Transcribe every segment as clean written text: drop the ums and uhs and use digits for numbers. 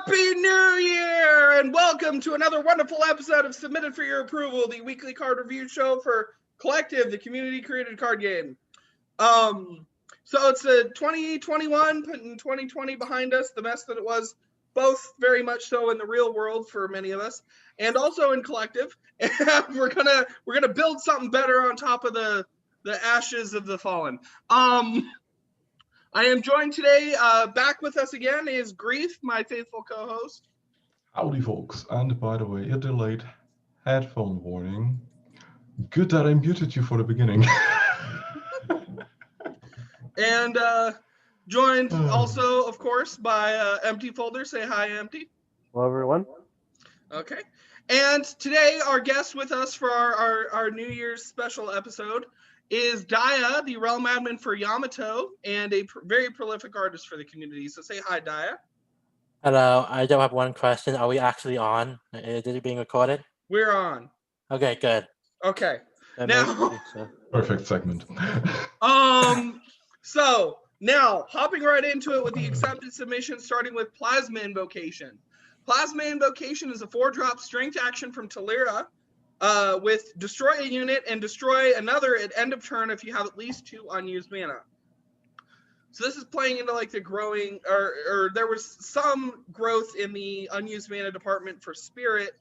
Happy New Year, and welcome to another wonderful episode of Submitted for Your Approval, the weekly card review show for Collective, the community-created card game. So it's a 2021, putting 2020 behind us, the mess that it was, both very much so in the real world for many of us, and also in Collective. And we're gonna build something better on top of the ashes of the fallen. I am joined today, back with us again is Grief, my faithful co-host. Howdy folks, and by the way, a delayed headphone warning. Good that I muted you for the beginning. And joined also, of course, by Empty Folder. Say hi, Empty. Hello, everyone. Okay. And today, our guest with us for our New Year's special episode is Diah, the realm admin for Yamato, and a very prolific artist for the community. So say hi, Diah. Hello, I do have one question. Are we actually on? Is it being recorded? We're on. Okay, good. Okay. Now, Perfect segment. So now hopping right into it with the accepted submission, starting with Plasma Invocation. Plasma Invocation is a 4-drop strength action from Talira with destroy a unit and destroy another at end of turn if you have at least 2 unused mana. So this is playing into like the growing, or there was some growth in the unused mana department for Spirit,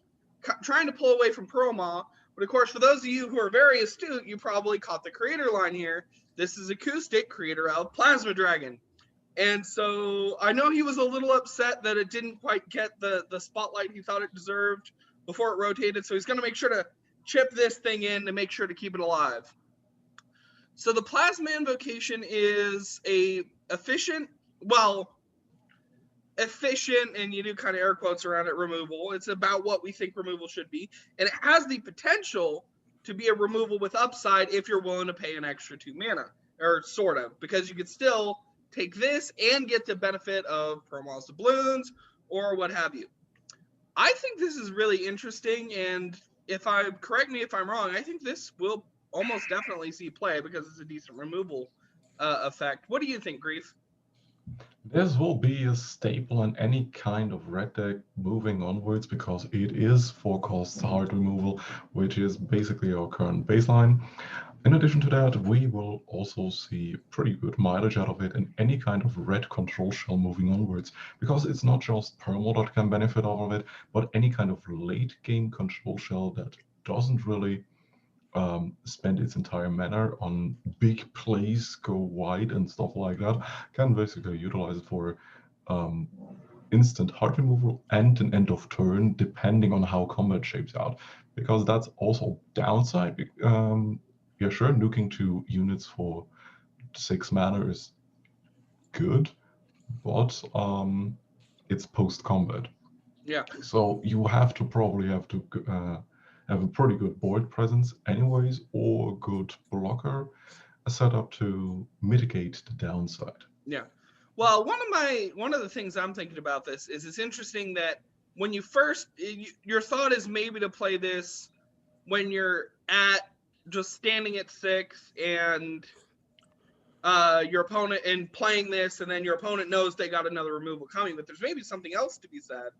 trying to pull away from Pearlmaw. But of course, for those of you who are very astute, you probably caught the creator line here. This is Acoustic, creator of Plasma Dragon. And so I know he was a little upset that it didn't quite get the spotlight he thought it deserved before it rotated. So he's going to make sure to chip this thing in to make sure to keep it alive. So the Plasma Invocation is a efficient, and you do kind of air quotes around it, removal. It's about what we think removal should be. And it has the potential to be a removal with upside if you're willing to pay an extra 2 mana, or sort of, because you could still take this and get the benefit of Pearlmaw's doubloons or what have you. I think this is really interesting, and correct me if I'm wrong, I think this will almost definitely see play because it's a decent removal effect. What do you think, Grief? This will be a staple in any kind of red deck moving onwards because it is 4 costs hard removal, which is basically our current baseline. In addition to that, we will also see pretty good mileage out of it in any kind of red control shell moving onwards, because it's not just Permo that can benefit out of it, but any kind of late game control shell that doesn't really spend its entire mana on big plays, go wide and stuff like that, can basically utilize it for instant hard removal and an end of turn, depending on how combat shapes out, because that's also downside. Yeah, sure, nuking 2 units for 6 mana is good, but it's post-combat. Yeah. So you probably have to have a pretty good board presence anyways, or a good blocker set up to mitigate the downside. Yeah. Well, one of the things I'm thinking about this is it's interesting that when you first, your thought is maybe to play this when you're at just standing at 6 and your opponent, and playing this, and then your opponent knows they got another removal coming, but there's maybe something else to be said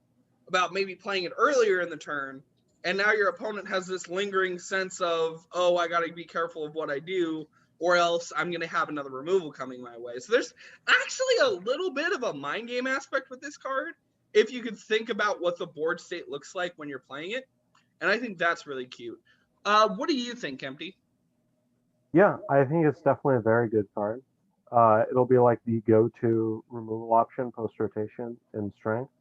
about maybe playing it earlier in the turn, and now your opponent has this lingering sense of, oh, I got to be careful of what I do, or else I'm going to have another removal coming my way. So there's actually a little bit of a mind game aspect with this card, if you could think about what the board state looks like when you're playing it, and I think that's really cute. What do you think, Empty? Yeah, I think it's definitely a very good card. It'll be like the go-to removal option post-rotation in Strength.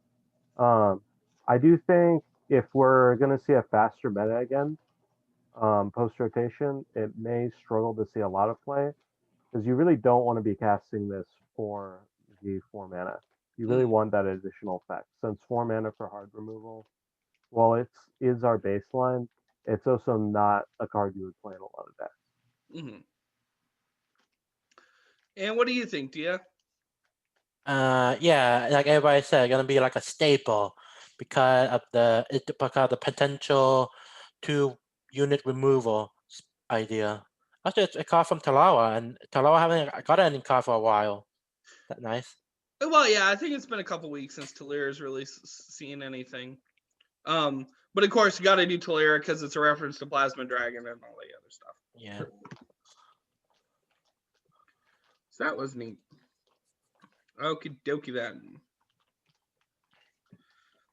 I do think if we're going to see a faster meta again, post-rotation, it may struggle to see a lot of play, because you really don't want to be casting this for the 4 mana. You really want that additional effect. Since 4 mana for hard removal, while it is our baseline, it's also not a card you would play in a lot of decks. Mm-hmm. And what do you think, Diah? Yeah, like everybody said, it's gonna be like a staple because of the potential 2 unit removal idea. Actually, it's a card from Talawa, and Talawa haven't got any card for a while. Is that nice? Well, yeah, I think it's been a couple weeks since Talira's really seen anything. But of course, you got to do Talira because it's a reference to Plasma Dragon and all the other stuff. Yeah. So that was neat. Okie dokie then.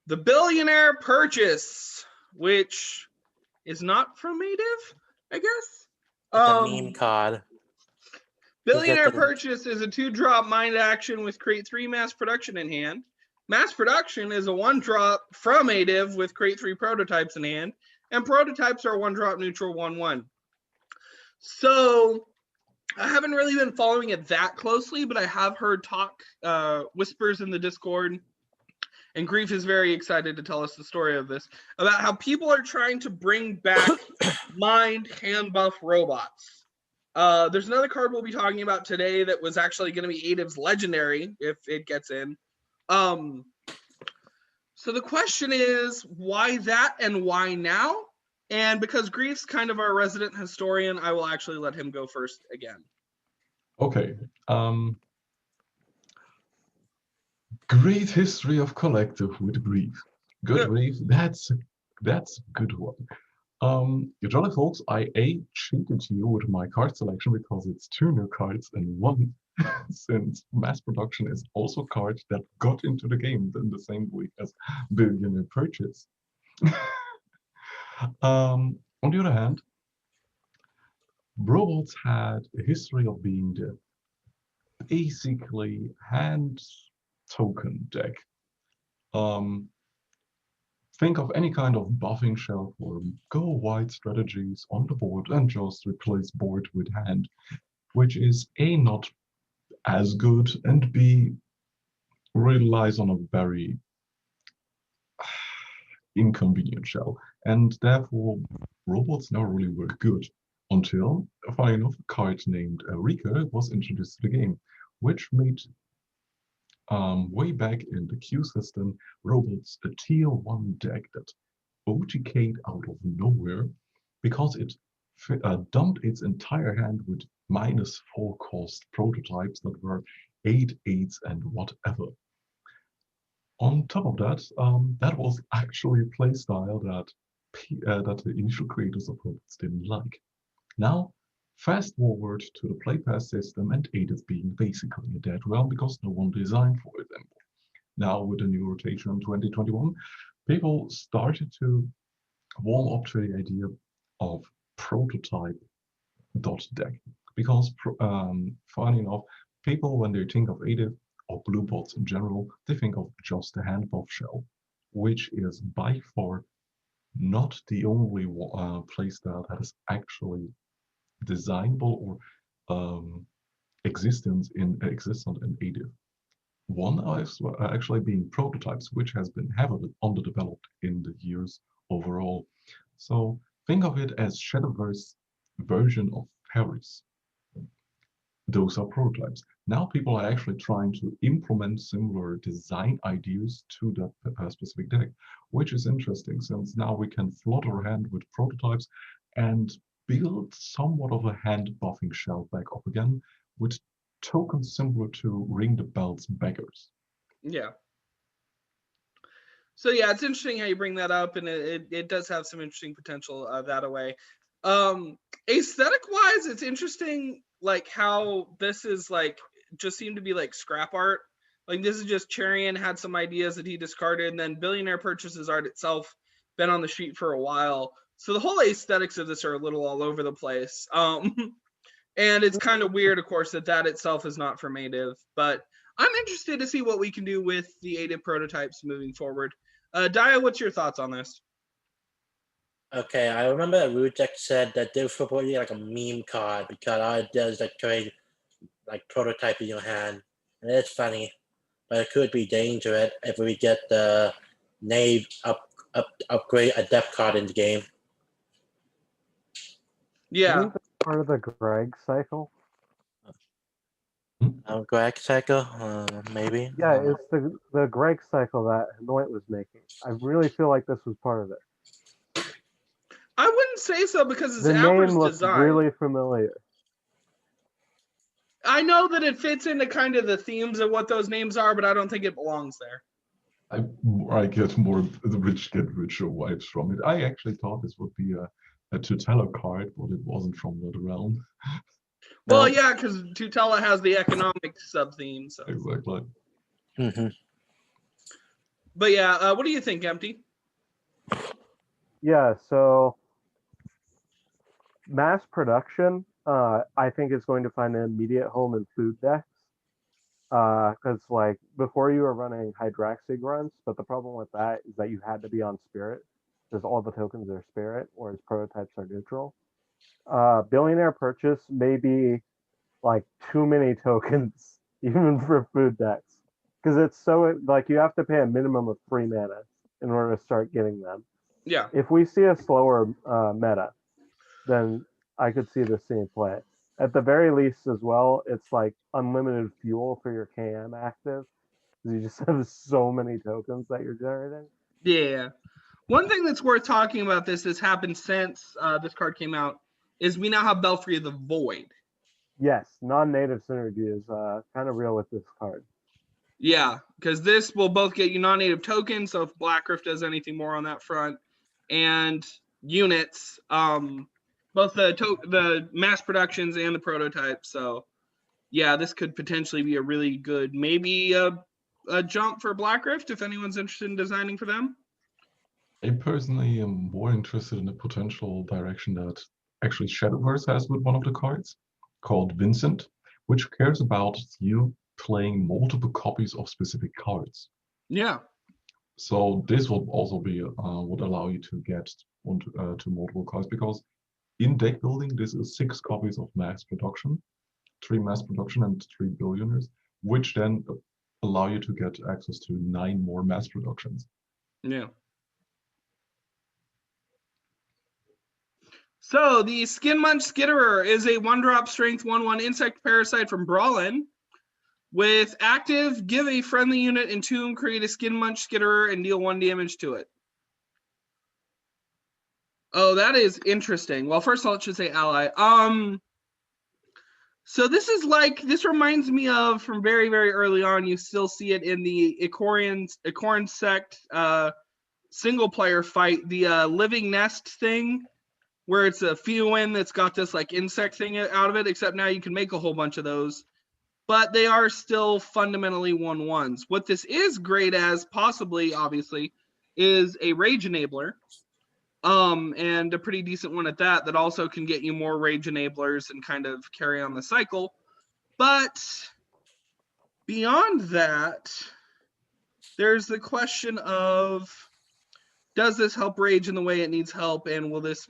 The Billionaire Purchase, which is not from Native, I guess. It's a meme card. Billionaire Purchase is a 2-drop mind action with create 3 mass production in hand. Mass production is a 1-drop from Native with create 3 prototypes in hand, and prototypes are 1-drop neutral 1/1. So I haven't really been following it that closely, but I have heard whispers in the Discord, and Grief is very excited to tell us the story of this, about how people are trying to bring back mind hand buff robots. There's another card we'll be talking about today that was actually going to be Adiv's Legendary if it gets in. So the question is, why that and why now? And because Grief's kind of our resident historian, I will actually let him go first again. Okay. Great history of collective with Grief. Good Grief, that's a good one. You jolly folks, I cheated you with my card selection because it's 2 new cards and 1, since mass production is also a card that got into the game in the same week as Billionaire Purchase. On the other hand, robots had a history of being the basically hand token deck. Think of any kind of buffing shelf or go wide strategies on the board and just replace board with hand, which is A, not as good, and B, relies on a very inconvenient shell. And therefore, robots never really were good until, funny enough, a card named Rika was introduced to the game, which made way back in the Q system, robots a tier 1 deck that OTK'd out of nowhere because it dumped its entire hand with -4 cost prototypes that were 8, 8s, and whatever. On top of that, that was actually a playstyle that the initial creators of robots didn't like. Now, fast forward to the playpass system and Adept being basically a dead realm because no one designed for it anymore. Now, with the new rotation in 2021, people started to warm up to the idea of prototype deck because, funny enough, people, when they think of Adept or blue bots in general, they think of just the hand buff shell, which is by far not the only playstyle that is actually designable or existent in Adept. One is actually being prototypes, which has been heavily underdeveloped in the years overall. So think of it as Shadowverse version of Paris. Those are prototypes. Now people are actually trying to implement similar design ideas to that specific deck, which is interesting since now we can flood our hand with prototypes and build somewhat of a hand buffing shell back up again with tokens similar to Ring the Bell's Beggars. Yeah. So yeah, it's interesting how you bring that up, and it does have some interesting potential that away. Aesthetic-wise, it's interesting, like how this is like just seemed to be like scrap art. Like this is just Cherian had some ideas that he discarded, and then Billionaire Purchases art itself been on the sheet for a while. So the whole aesthetics of this are a little all over the place. And it's kind of weird, of course, that itself is not from Native, but I'm interested to see what we can do with the Adept prototypes moving forward. Diah, what's your thoughts on this? Okay, I remember that Rujek said that this was probably like a meme card because all it does is like create like prototype in your hand. And it's funny, but it could be dangerous if we get the Knave upgrade Adept card in the game. Yeah. I think that's part of the Greg cycle. Greg cycle, maybe. Yeah, it's the Greg cycle that Hanoit was making. I really feel like this was part of it. I wouldn't say so because it's the Hour's name looks design. really familiar. I know that it fits into kind of the themes of what those names are, but I don't think it belongs there. I get more the rich get richer vibes from it. I actually thought this would be a Tutela card, but it wasn't from that realm. Well, yeah, because Tutela has the economic sub-theme. So. Exactly. But yeah, what do you think, Empty? Yeah, so mass production, I think is going to find an immediate home in food decks. Because like before you were running Hydraxig runs, but the problem with that is that you had to be on Spirit, because all the tokens are Spirit, whereas prototypes are neutral. Billionaire Purchase may be like too many tokens, even for food decks, because it's so like you have to pay a minimum of 3 mana in order to start getting them. Yeah. If we see a slower meta, then I could see this seeing play. At the very least, as well, it's like unlimited fuel for your KM active, because you just have so many tokens that you're generating. Yeah. One thing that's worth talking about this that's happened since this card came out is we now have Belfry of the Void. Yes, non-native synergy is kind of real with this card. Yeah, because this will both get you non-native tokens, so if Black Rift does anything more on that front, and units, both the mass productions and the prototypes. So yeah, this could potentially be a really good, maybe a jump for Black Rift if anyone's interested in designing for them. I personally am more interested in the potential direction that actually Shadowverse has with one of the cards called Vincent, which cares about you playing multiple copies of specific cards. Yeah. So this will also be would allow you to get to multiple cards, because in deck building this is 6 copies of mass production, 3 mass production and 3 billionaires, which then allow you to get access to 9 more mass productions. Yeah. So the Skinmunch Skitterer is a 1-drop strength 1/1 insect parasite from Brawlin. With active, give a friendly unit Entomb, create a Skinmunch Skitterer, and deal 1 damage to it. Oh, that is interesting. Well, first of all, it should say ally. So this reminds me of from very, very early on. You still see it in the Ikoran sect single player fight, the Living Nest thing, where it's a Feowin that's got this like insect thing out of it, except now you can make a whole bunch of those. But they are still fundamentally 1/1s. What this is great as, possibly, obviously, is a Rage Enabler. And a pretty decent one at that also can get you more Rage Enablers and kind of carry on the cycle. But beyond that, there's the question of, does this help Rage in the way it needs help, and will this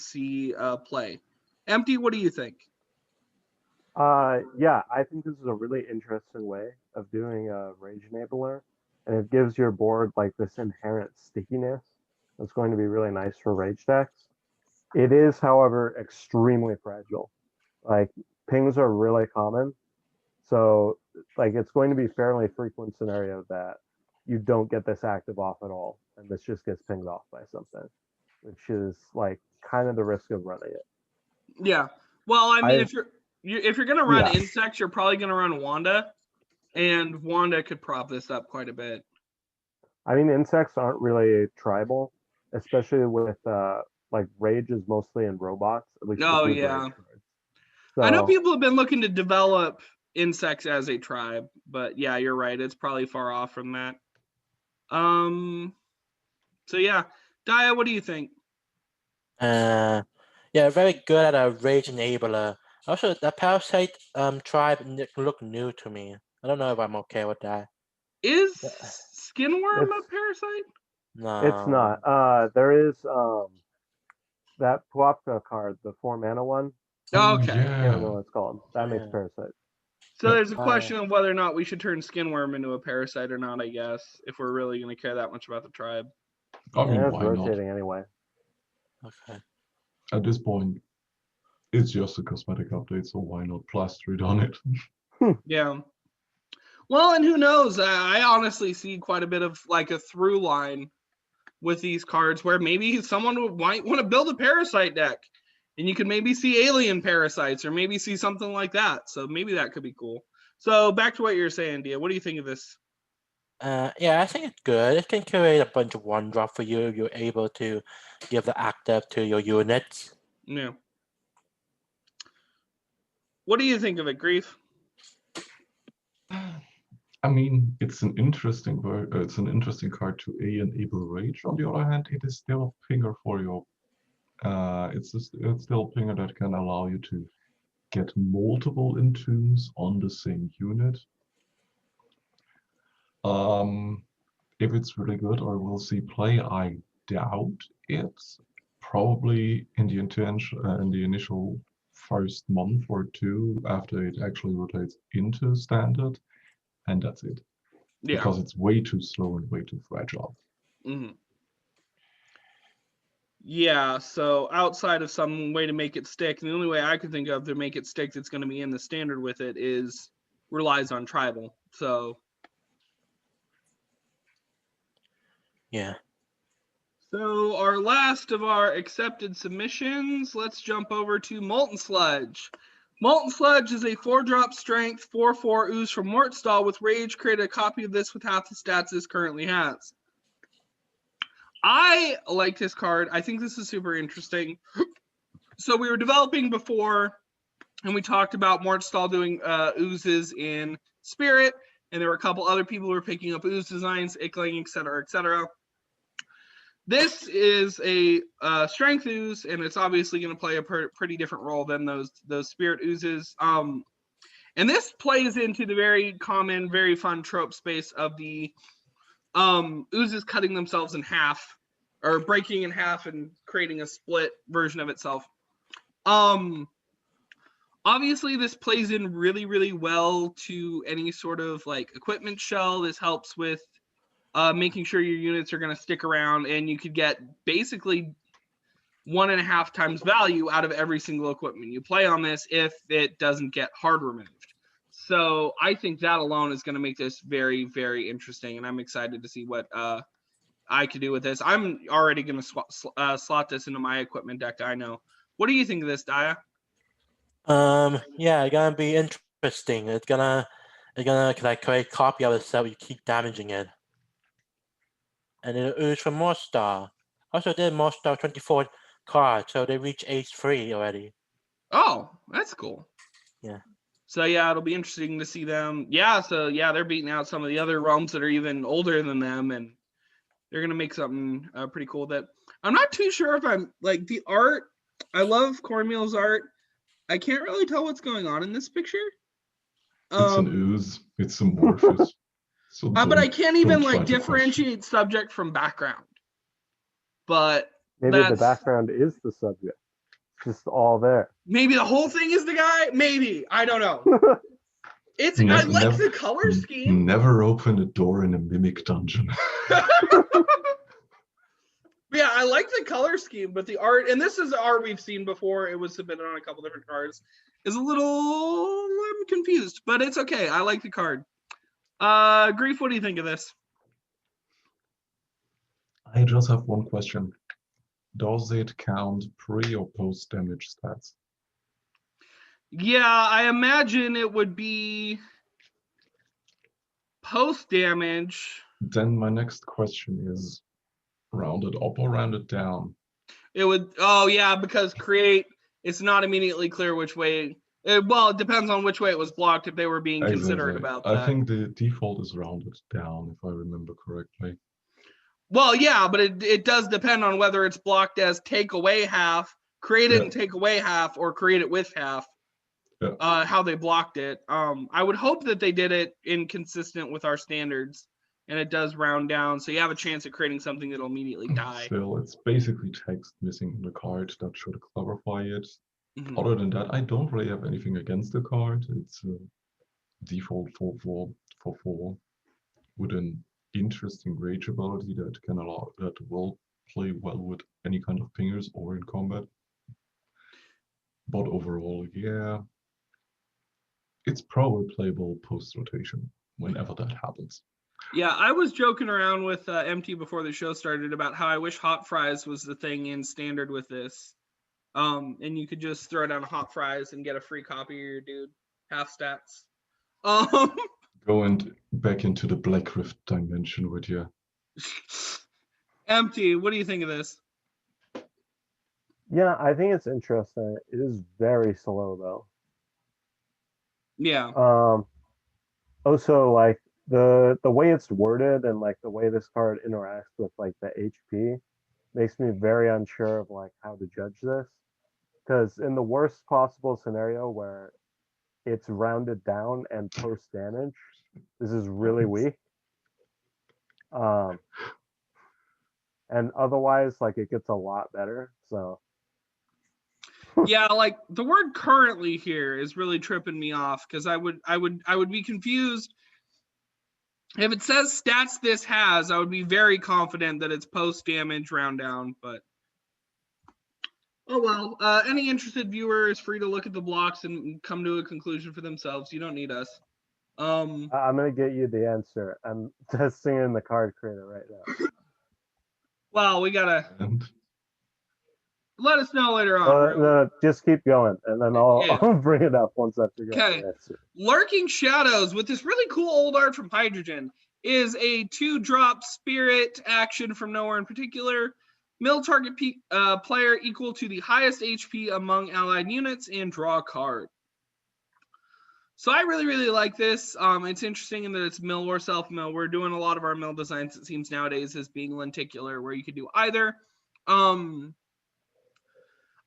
see play? Empty, what do you think? Yeah, I think this is a really interesting way of doing a Rage Enabler, and it gives your board like this inherent stickiness that's going to be really nice for Rage decks. It is, however, extremely fragile. Like, pings are really common, so like it's going to be fairly frequent scenario that you don't get this active off at all, and this just gets pinged off by something, which is like kind of the risk of running it. Yeah. Well, I mean, if you're gonna run insects, you're probably gonna run Wanda, and Wanda could prop this up quite a bit. I mean, insects aren't really tribal, especially with like Rage is mostly in robots. At least yeah. So, I know people have been looking to develop insects as a tribe, but yeah, you're right. It's probably far off from that. So yeah, Diah, what do you think? Yeah, very good at a Rage Enabler. Also, the Parasite tribe look new to me. I don't know if I'm okay with that. Is Skinworm a parasite? No, it's not. There is that Puapka card, the 4-mana one. Oh, okay. I can't remember what it's called. That makes parasite. So there's a question of whether or not we should turn Skinworm into a parasite or not, I guess, if we're really going to care that much about the tribe. I mean, it's why rotating not? Anyway. Okay. At this point, it's just a cosmetic update, so why not plaster it on it? Yeah. Well, and who knows? I honestly see quite a bit of like a through line with these cards where maybe someone might want to build a parasite deck. And you could maybe see alien parasites or maybe see something like that. So maybe that could be cool. So back to what you're saying, Diah. What do you think of this? Yeah, I think it's good. It can create a bunch of 1-drop for you. You're able to give the active to your units. Yeah. What do you think of it, Grief? I mean, it's an interesting card to enable rage. On the other hand, it is still a pinger for your. It's still a pinger that can allow you to get multiple entombs on the same unit. If it's really good or we'll see play, I doubt it. Probably in the initial first month or two after it actually rotates into standard, and that's it. Yeah. Because it's way too slow and way too fragile. Mm-hmm. Yeah, so outside of some way to make it stick, the only way I could think of to make it stick that's going to be in the standard with it is relies on tribal. So yeah. So our last of our accepted submissions, let's jump over to Molten Sludge. Molten Sludge is a 4-drop strength, 4/4 ooze from Mortstall with Rage. Create a copy of this with half the stats this currently has. I like this card. I think this is super interesting. So we were developing before, and we talked about Mortstall doing oozes in Spirit, and there were a couple other people who were picking up ooze designs, Ickling, etc., etc. This is a strength ooze, and it's obviously going to play a pretty different role than those spirit oozes. And this plays into the very common, very fun trope space of the oozes cutting themselves in half, or breaking in half and creating a split version of itself. Obviously, this plays in really, really well to any sort of like equipment shell. This helps with making sure your units are going to stick around, and you could get basically 1.5 times value out of every single equipment you play on this if it doesn't get hard removed. So I think that alone is going to make this very, very interesting, and I'm excited to see what I could do with this. I'm already going to slot this into my equipment deck, I know. What do you think of this, Diah? Yeah, it's gonna be interesting. It's gonna like create a copy of itself. You keep damaging it. And it ooze from Mortstall. Also did Mortstall 24 cards, so they reach Ace 3 already. Oh, that's cool. Yeah. So yeah, it'll be interesting to see them. Yeah, so yeah, they're beating out some of the other realms that are even older than them, and they're gonna make something pretty cool. That I'm not too sure if I'm like the art. I love Cornmeal's art. I can't really tell what's going on in this picture. It's an ooze. It's amorphous. So but I can't even like differentiate differentiate subject from background. But maybe the background is the subject. It's just all there. Maybe the whole thing is the guy. Maybe, I don't know. I like the color scheme. Never open a door in a mimic dungeon. Yeah, I like the color scheme, but the art, and this is art we've seen before. It was submitted on a couple different cards. Is a little, I'm confused, but it's okay. I like the card. Grief, what do you think of this? I just have one question. Does it count pre or post damage stats? Yeah, I imagine it would be post damage. Then my next question is, rounded up or rounded down? It would, oh yeah, because create, it's not immediately clear which way. Well, it depends on which way it was blocked if they were being considerate about that. I think the default is rounded down, if I remember correctly. Well, yeah, but it does depend on whether it's blocked as take away half, create it and take away half, or create it with half. Yeah. How they blocked it. I would hope that they did it inconsistent with our standards, and it does round down, so you have a chance at creating something that'll immediately die. Still, it's basically text missing in the card that should clarify it. Mm-hmm. Other than that, I don't really have anything against the card. It's a default 4/4 with an interesting rage ability that will play well with any kind of pingers or in combat. But overall, yeah, it's probably playable post rotation whenever that happens. Yeah, I was joking around with MT before the show started about how I wish hot fries was the thing in standard with this. And you could just throw down hot fries and get a free copy of your dude, half stats. Um, Going back into the Black Rift dimension with you. Empty. What do you think of this? Yeah, I think it's interesting. It is very slow though. Yeah. Also, like the way it's worded and like the way this card interacts with like the HP makes me very unsure of like how to judge this. Because in the worst possible scenario where it's rounded down and post damage, this is really weak. And otherwise, like it gets a lot better. So Yeah, like the word currently here is really tripping me off because I would be confused. If it says stats this has, I would be very confident that it's post damage round down, but oh well. Any interested viewer is free to look at the blocks and come to a conclusion for themselves. You don't need us. I'm gonna get you the answer. I'm testing in the card creator right now. Well, we gotta And let us know later on. No, just keep going, and then I'll Yeah. I'll bring it up once I figure out Okay. the answer. Lurking Shadows with this really cool old art from Hydrogen is a 2-drop spirit action from nowhere in particular. Mill target player equal to the highest HP among allied units and draw a card. So I really, really like this. It's interesting in that it's mill or self-mill. We're doing a lot of our mill designs, it seems nowadays, as being lenticular, where you could do either.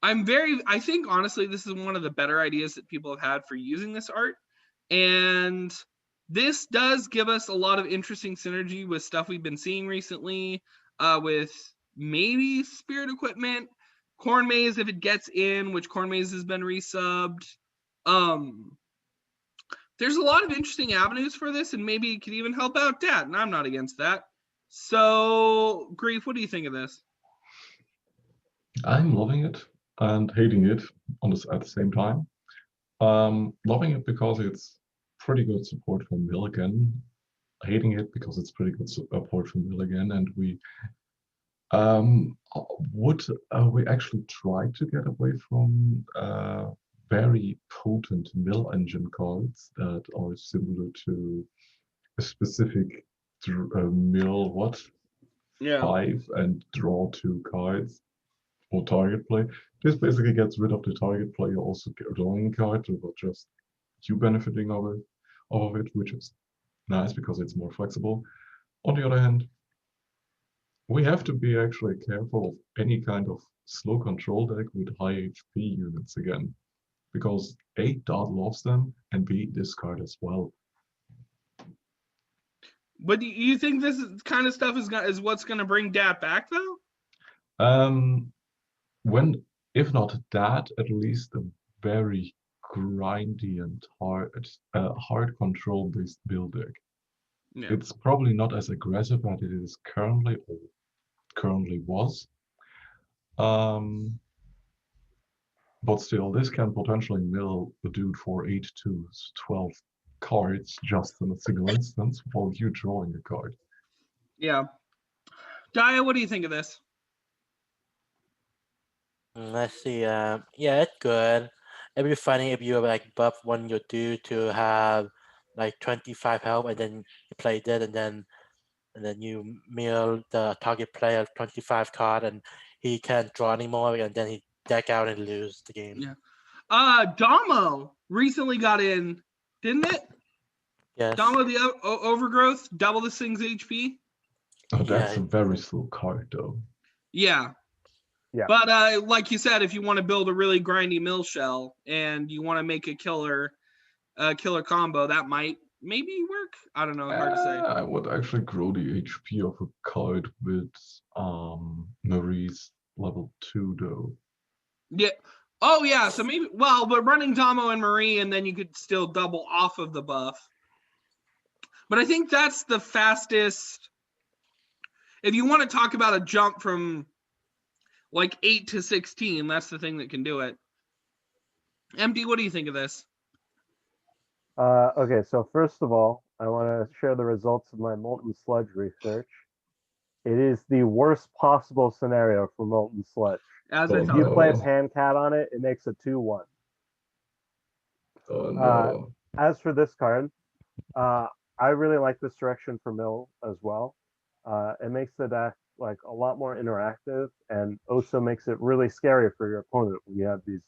I think honestly, this is one of the better ideas that people have had for using this art. And this does give us a lot of interesting synergy with stuff we've been seeing recently, with maybe Spirit Equipment, Corn Maze if it gets in, which Corn Maze has been resubbed. There's a lot of interesting avenues for this, and maybe it could even help out Dat, and I'm not against that. So, Grief, what do you think of this? I'm loving it and hating it at the same time. Loving it because it's pretty good support for Milligan. Hating it because it's pretty good support for Milligan, and we actually try to get away from very potent mill engine cards that are similar to a specific mill 5 and draw 2 cards for target play. This basically gets rid of the target player also drawing a card, but just you benefiting of it, which is nice because it's more flexible. On the other hand, we have to be actually careful of any kind of slow control deck with high HP units again, because A, Dot loves them, and B, this card as well. But do you think this kind of stuff is what's going to bring Dat back, though? If not that, at least a very grindy and hard control-based build deck. Yeah. It's probably not as aggressive as it is currently was. But still, this can potentially mill a dude for 8 to 12 cards just in a single instance while you drawing a card. Yeah. Diah, what do you think of this? Let's see. Yeah, it's good. It'd be funny if you like buff one your dude to have like 25 health, and then you play that, and then you mill the target player 25 card, and he can't draw anymore, and then he deck out and lose the game. Yeah. Damo recently got in, didn't it? Yes. Damo the Overgrowth, double this thing's HP. Oh, that's a very slow card, though. Yeah. Yeah. But like you said, if you want to build a really grindy mill shell and you want to make a killer combo, that might maybe work. I don't know. Hard to say. I would actually grow the HP of a card with Marie's level 2, though. Yeah. Oh yeah. So maybe but running Damo and Marie, and then you could still double off of the buff. But I think that's the fastest. If you want to talk about a jump from like 8 to 16, that's the thing that can do it. MD, what do you think of this? Okay, so first of all, I want to share the results of my Molten Sludge research. It is the worst possible scenario for Molten Sludge. As Oh, I If thought. you It play was. Pancat on it, it makes a 2/1. Oh no. As for this card, I really like this direction for Mill as well. It makes the deck like a lot more interactive, and also makes it really scary for your opponent when you have these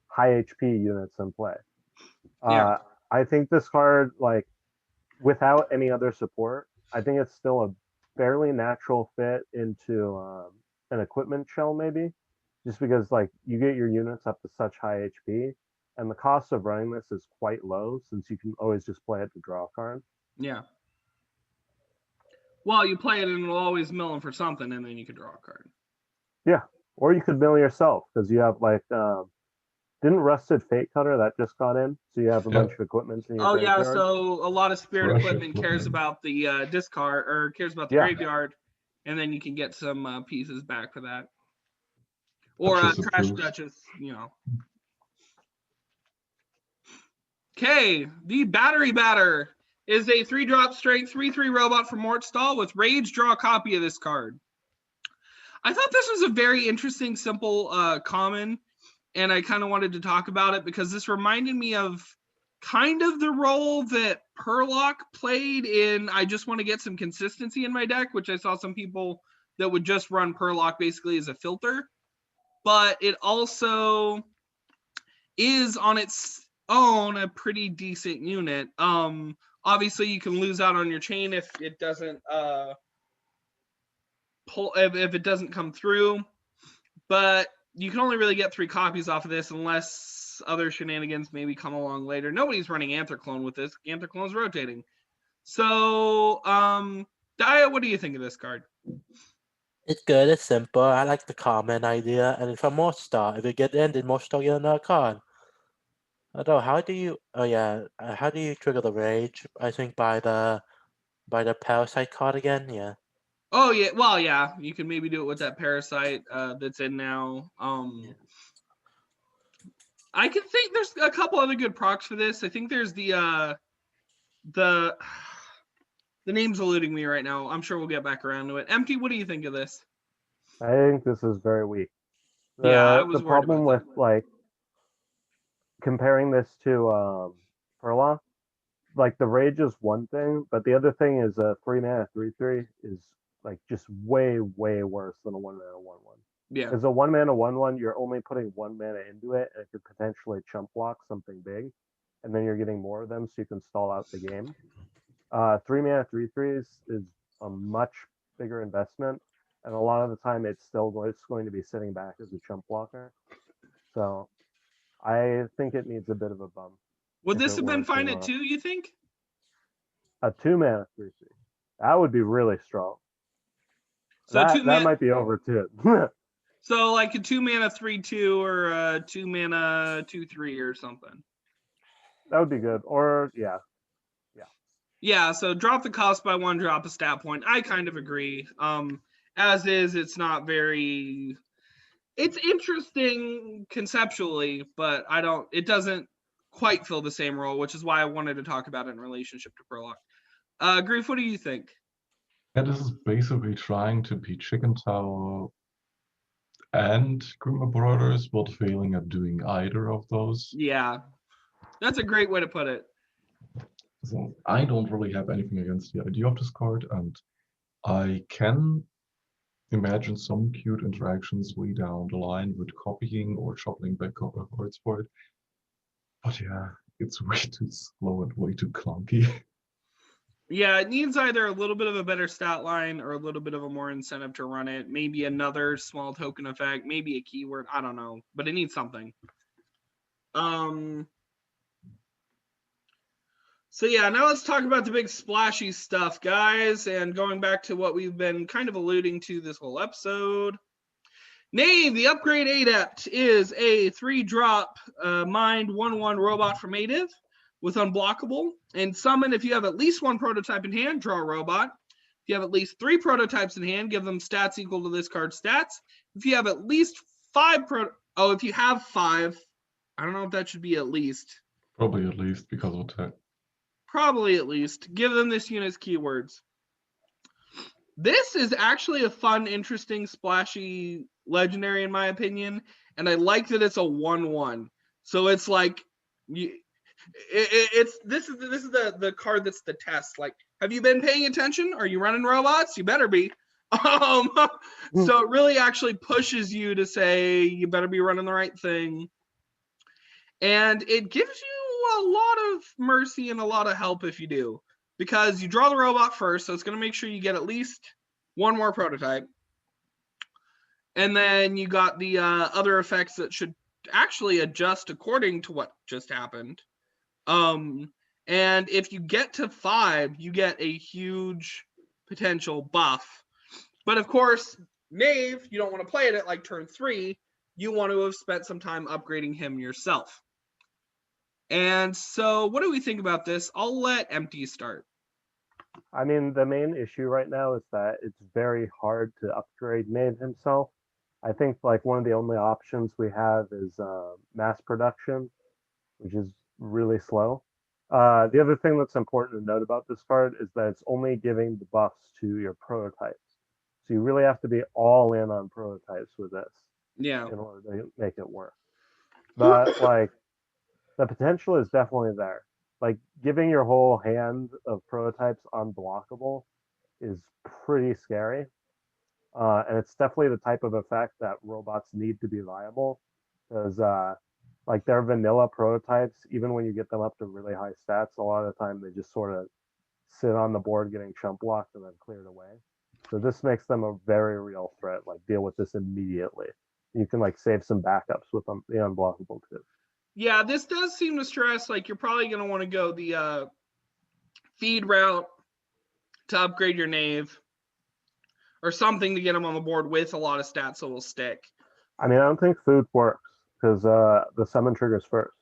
high HP units in play. Yeah. I think this card, like, without any other support, I think it's still a fairly natural fit into an equipment shell, maybe, just because like you get your units up to such high HP, and the cost of running this is quite low since you can always just play it to draw a card. Yeah. Well, you play it and it'll always mill them for something, and then you can draw a card. Yeah, or you could mill yourself because you have like didn't Rusted Fate Cutter that just got in, so you have a bunch of equipment in your Oh yeah, graveyard. so a lot of spirit Fresh equipment cares equipment. about the discard or cares about the Yeah. graveyard, and then you can get some pieces back for that. Or Duchess Trash approves. Duchess, you know. Okay, the Battery Batter is a 3-drop strength 3/3 robot from Mortstall with Rage. Draw a copy of this card. I thought this was a very interesting, simple common, and I kind of wanted to talk about it because this reminded me of kind of the role that Perlock played in I just want to get some consistency in my deck, which I saw some people that would just run Perlock basically as a filter. But it also is on its own a pretty decent unit. Obviously you can lose out on your chain if it doesn't if it doesn't come through, but you can only really get 3 copies off of this unless other shenanigans maybe come along later. Nobody's running Anthroclone with this. Anthroclone's rotating. So, Diah, what do you think of this card? It's good, it's simple. I like the common idea, and it's from Mortstar. If you get in, then Mortstar get another card. Although, how do you? Oh yeah, how do you trigger the rage? I think by the parasite card again. Yeah. Oh yeah, well yeah, you can maybe do it with that parasite that's in now. I can think there's a couple other good procs for this. I think there's the name's eluding me right now. I'm sure we'll get back around to it. Empty, what do you think of this? I think this is very weak. Yeah, I was The worried problem about with like comparing this to Perlock, like the rage is one thing, but the other thing is a 3-mana 3/3 is like just way worse than a 1-mana 1/1. Yeah. As a 1-mana 1/1, you're only putting 1 mana into it, and it could potentially chump block something big, and then you're getting more of them, so you can stall out the game. 3-mana 3/3 is a much bigger investment, and a lot of the time it's still going to be sitting back as a chump blocker. So I think it needs a bit of a bump. Would if this it have been were fine to, at 2, you think? A 2-mana 3/3. That would be really strong. So that might be over too. So like a 2-mana 3/2 or a 2-mana 2/3 or something. That would be good. Or yeah. Yeah, so drop the cost by 1, drop a stat point. I kind of agree. As is, it's not very. It's interesting conceptually, but it doesn't quite fill the same role, which is why I wanted to talk about it in relationship to Perlock. Grief, what do you think? Yeah, this is basically trying to be Chicken Tower and Grimmer Brothers, but failing at doing either of those. Yeah, that's a great way to put it. So I don't really have anything against the idea of this card, and I can imagine some cute interactions way down the line with copying or shuffling back cards for it. But yeah, it's way too slow and way too clunky. Yeah, it needs either a little bit of a better stat line or a little bit of a more incentive to run it. Maybe another small token effect, maybe a keyword. I don't know, but it needs something. So yeah, now let's talk about the big splashy stuff, guys. And going back to what we've been kind of alluding to this whole episode. Knave, the upgrade Adept, is a 3-drop mind 1/1 robot from Native with unblockable. And summon, if you have at least 1 prototype in hand, draw a robot. If you have at least 3 prototypes in hand, give them stats equal to this card's stats. If you have at least 5 if you have 5, I don't know if that should be at least. Probably at least because of attack. Probably at least. Give them this unit's keywords. This is actually a fun, interesting, splashy legendary in my opinion, and I like that it's a 1/1. So it's like this is the card that's the test. Like, have you been paying attention? Are you running robots? You better be. So it really actually pushes you to say you better be running the right thing, and it gives you a lot of mercy and a lot of help if you do, because you draw the robot first, so it's going to make sure you get at least one more prototype. And then you got the other effects that should actually adjust according to what just happened. And if you get to 5, you get a huge potential buff. But of course, Knave, you don't want to play it at like turn 3. You want to have spent some time upgrading him yourself. And so what do we think about this? I'll let Empty start. I mean, the main issue right now is that it's very hard to upgrade Knave himself. I think like one of the only options we have is mass production, which is really slow. The other thing that's important to note about this card is that it's only giving the buffs to your prototypes. So you really have to be all in on prototypes with this Yeah. in order to make it work. But like the potential is definitely there. Like giving your whole hand of prototypes unblockable is pretty scary. And it's definitely the type of effect that robots need to be viable, because like their vanilla prototypes, even when you get them up to really high stats, a lot of the time they just sort of sit on the board getting chump blocked and then cleared away. So this makes them a very real threat. Like deal with this immediately. You can like save some backups with them, the unblockable too. Yeah, this does seem to stress like you're probably going to want to go the feed route to upgrade your Knave, or something to get him on the board with a lot of stats so it'll stick. I mean, I don't think food works because the summon triggers first.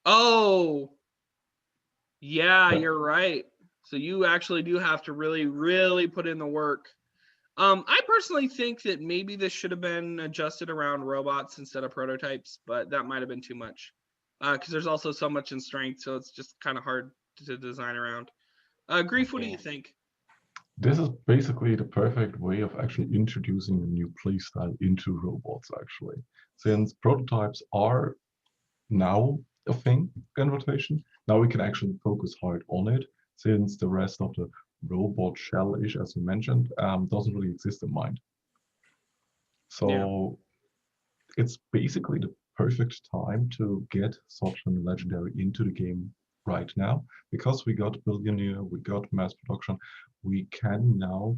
Oh, yeah, you're right. So you actually do have to really, really put in the work. I personally think that maybe this should have been adjusted around robots instead of prototypes, but that might have been too much. Because there's also so much in strength, so it's just kind of hard to design around. Grief, what do you think? This is basically the perfect way of actually introducing a new playstyle into robots, actually. Since prototypes are now a thing in rotation, now we can actually focus hard on it, since the rest of the robot shell-ish, as you mentioned, doesn't really exist in mind. So it's basically the perfect time to get such a legendary into the game right now, because we got Billionaire, we got mass production, we can now,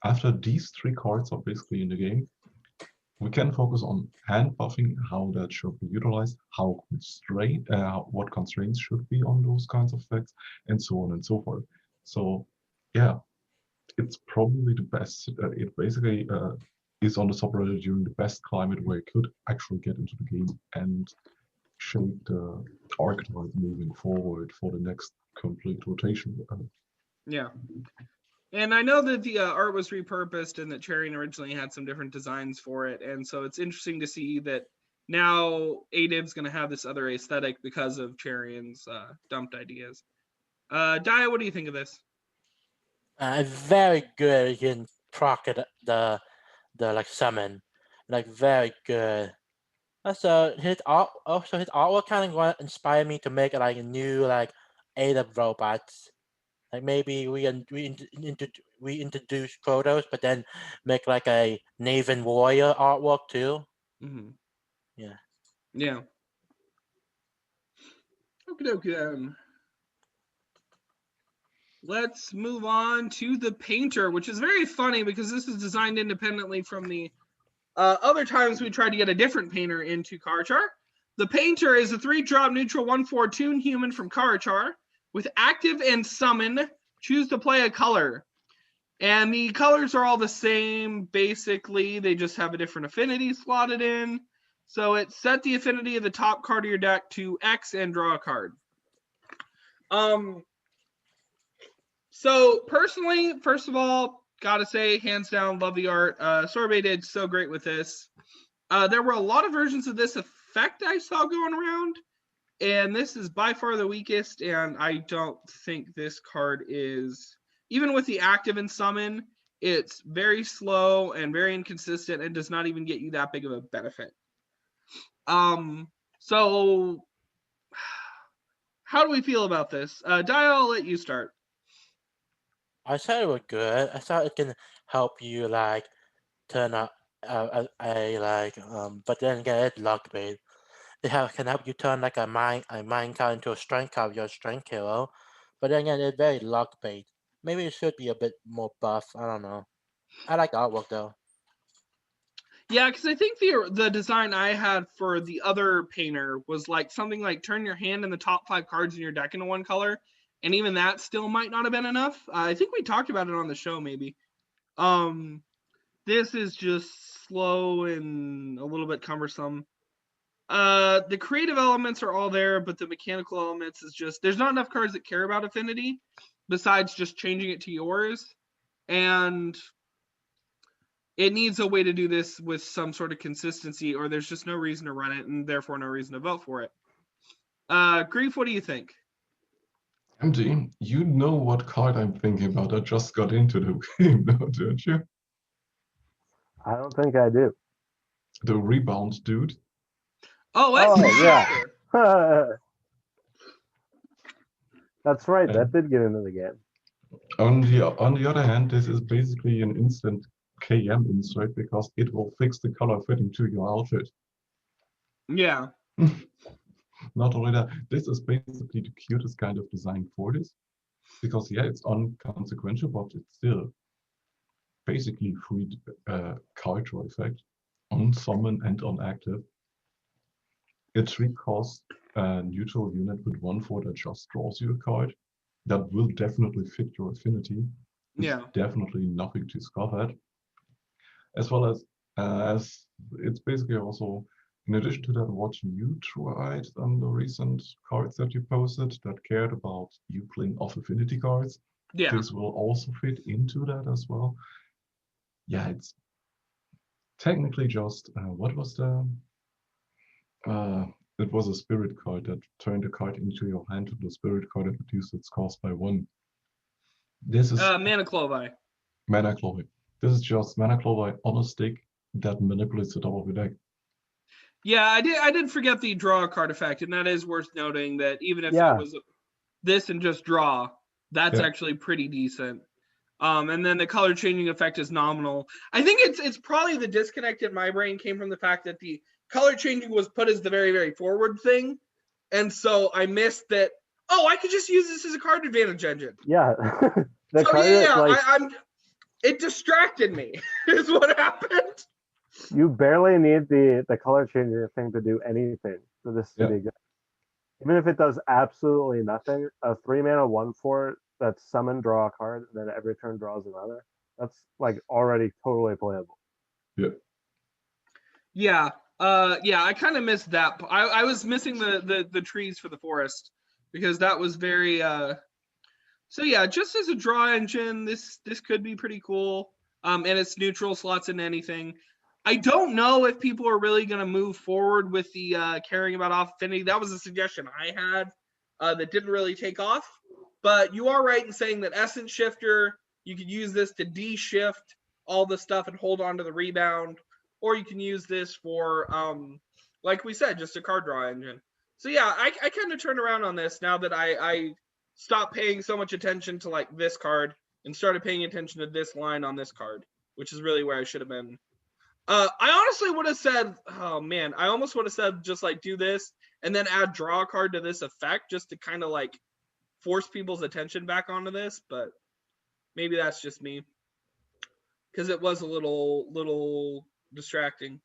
after these 3 cards are basically in the game, we can focus on hand buffing, how that should be utilized, what constraints should be on those kinds of effects, and so on and so forth. So yeah, it's probably the best. It basically is on the subreddit during the best climate where it could actually get into the game and shape the archetype moving forward for the next complete rotation. Yeah. And I know that the art was repurposed and that Charian originally had some different designs for it. And so it's interesting to see that now Adib's going to have this other aesthetic because of Charian's dumped ideas. Diah, what do you think of this? Very good. You can proc it, the like summon, like very good. Also, his artwork kind of inspired me to make like a new like Adept robots. Like maybe we introduce Protos, but then make like a Knave and Warrior artwork too. Mm-hmm. Yeah. Yeah. Okay. Let's move on to the Painter, which is very funny because this is designed independently from the other times we tried to get a different painter into Karachar. The Painter is a 3-drop neutral 1/4 toon human from Karachar with active and summon. Choose to play a color. And the colors are all the same, basically. They just have a different affinity slotted in. So it set the affinity of the top card of your deck to X and draw a card. So personally, first of all, gotta say, hands down, love the art. Sorbet did so great with this. There were a lot of versions of this effect I saw going around, and this is by far the weakest, and I don't think this card is even with the active and summon, it's very slow and very inconsistent and does not even get you that big of a benefit. So how do we feel about this? Diah, I'll let you start. I thought it was good. I thought it can help you like turn up but then again it's luck based. It can help you turn like a mind card into a strength card, your strength hero. But then again, it's very luck based. Maybe it should be a bit more buff. I don't know. I like the artwork though. Yeah, because I think the design I had for the other painter was like something like turn your hand and the top 5 cards in your deck into one color, and even that still might not have been enough. I think we talked about it on the show maybe. This is just slow and a little bit cumbersome. The creative elements are all there, but the mechanical elements is just there's not enough cards that care about affinity besides just changing it to yours, and it needs a way to do this with some sort of consistency, or there's just no reason to run it, and therefore no reason to vote for it. Grief, what do you think? MD, you know what card I'm thinking about. I just got into the game now, don't you? I don't think I do. The rebound dude. Oh, yeah. That's right. That did get into the game. On the other hand, this is basically an instant KM insert because it will fix the color fitting to your outfit. Yeah. Not only that, this is basically the cutest kind of design for this. Because yeah, it's unconsequential, but it's still basically free card draw effect on summon and on active. It 3 costs a neutral unit with 1/4 that just draws you a card. That will definitely fit your affinity. Yeah. Definitely nothing to scoff at. As well as it's basically also, in addition to that, what you tried on the recent cards that you posted that cared about you playing off affinity cards. Yeah. This will also fit into that as well. Yeah, it's technically just what was the it was a spirit card that turned a card into your hand to the spirit card and reduced its cost by 1. This is Mana Clovi. Mana Clovi. This is just Mana Clovi on a stick that manipulates the top of your deck. Yeah, I did forget the draw card effect, and that is worth noting that even if it was this and just draw, that's actually pretty decent. And then the color changing effect is nominal. I think it's probably the disconnect in my brain came from the fact that the color changing was put as the very, very forward thing. And so I missed that, I could just use this as a card advantage engine. Yeah. It distracted me, is what happened. You barely need the color changing thing to do anything for this to be good. Even if it does absolutely nothing, a 3-mana 1/4 that's summon, draw a card, and then every turn draws another. That's like already totally playable. Yeah. Yeah. I kind of missed that. I was missing the trees for the forest because that was very so yeah, just as a draw engine, this could be pretty cool. And it's neutral, slots into anything. I don't know if people are really going to move forward with the caring about off affinity. That was a suggestion I had that didn't really take off. But you are right in saying that Essence Shifter, you could use this to de-shift all the stuff and hold on to the rebound. Or you can use this for, like we said, just a card draw engine. So yeah, I kind of turned around on this now that I stopped paying so much attention to like this card and started paying attention to this line on this card, which is really where I should have been. I honestly would have said, I almost would have said just like do this and then add draw a card to this effect just to kind of like force people's attention back onto this, but maybe that's just me because it was a little distracting.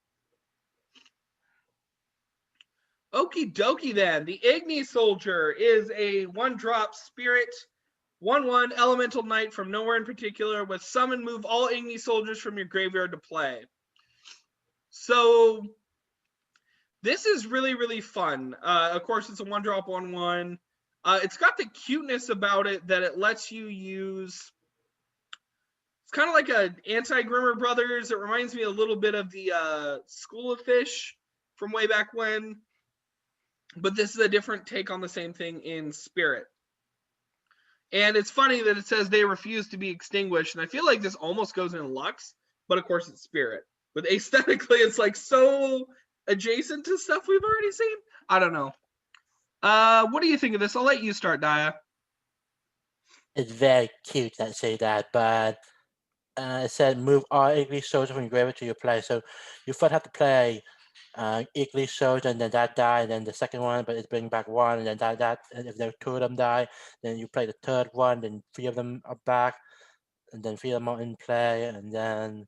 Okie dokie then. The Igni Soldier is a 1-drop spirit, 1/1 elemental knight from nowhere in particular with summon, move all Igni Soldiers from your graveyard to play. So this is really, really fun. Of course, it's a 1-drop 1/1. It's got the cuteness about it that it lets you use. It's kind of like an anti-Grimmer Brothers. It reminds me a little bit of the School of Fish from way back when. But this is a different take on the same thing in Spirit. And it's funny that it says they refuse to be extinguished. And I feel like this almost goes in Lux, but of course it's Spirit. But aesthetically, it's like so adjacent to stuff we've already seen. I don't know. What do you think of this? I'll let you start, Diah. It's very cute that say that, but it said move all Igni Soldier from your graveyard to your play. So you first have to play Igni Soldier, and then that die, and then the second one, but it's bring back one, and then that and if there are 2 of them die, then you play the third one, then 3 of them are back, and then 3 of them are in play, and then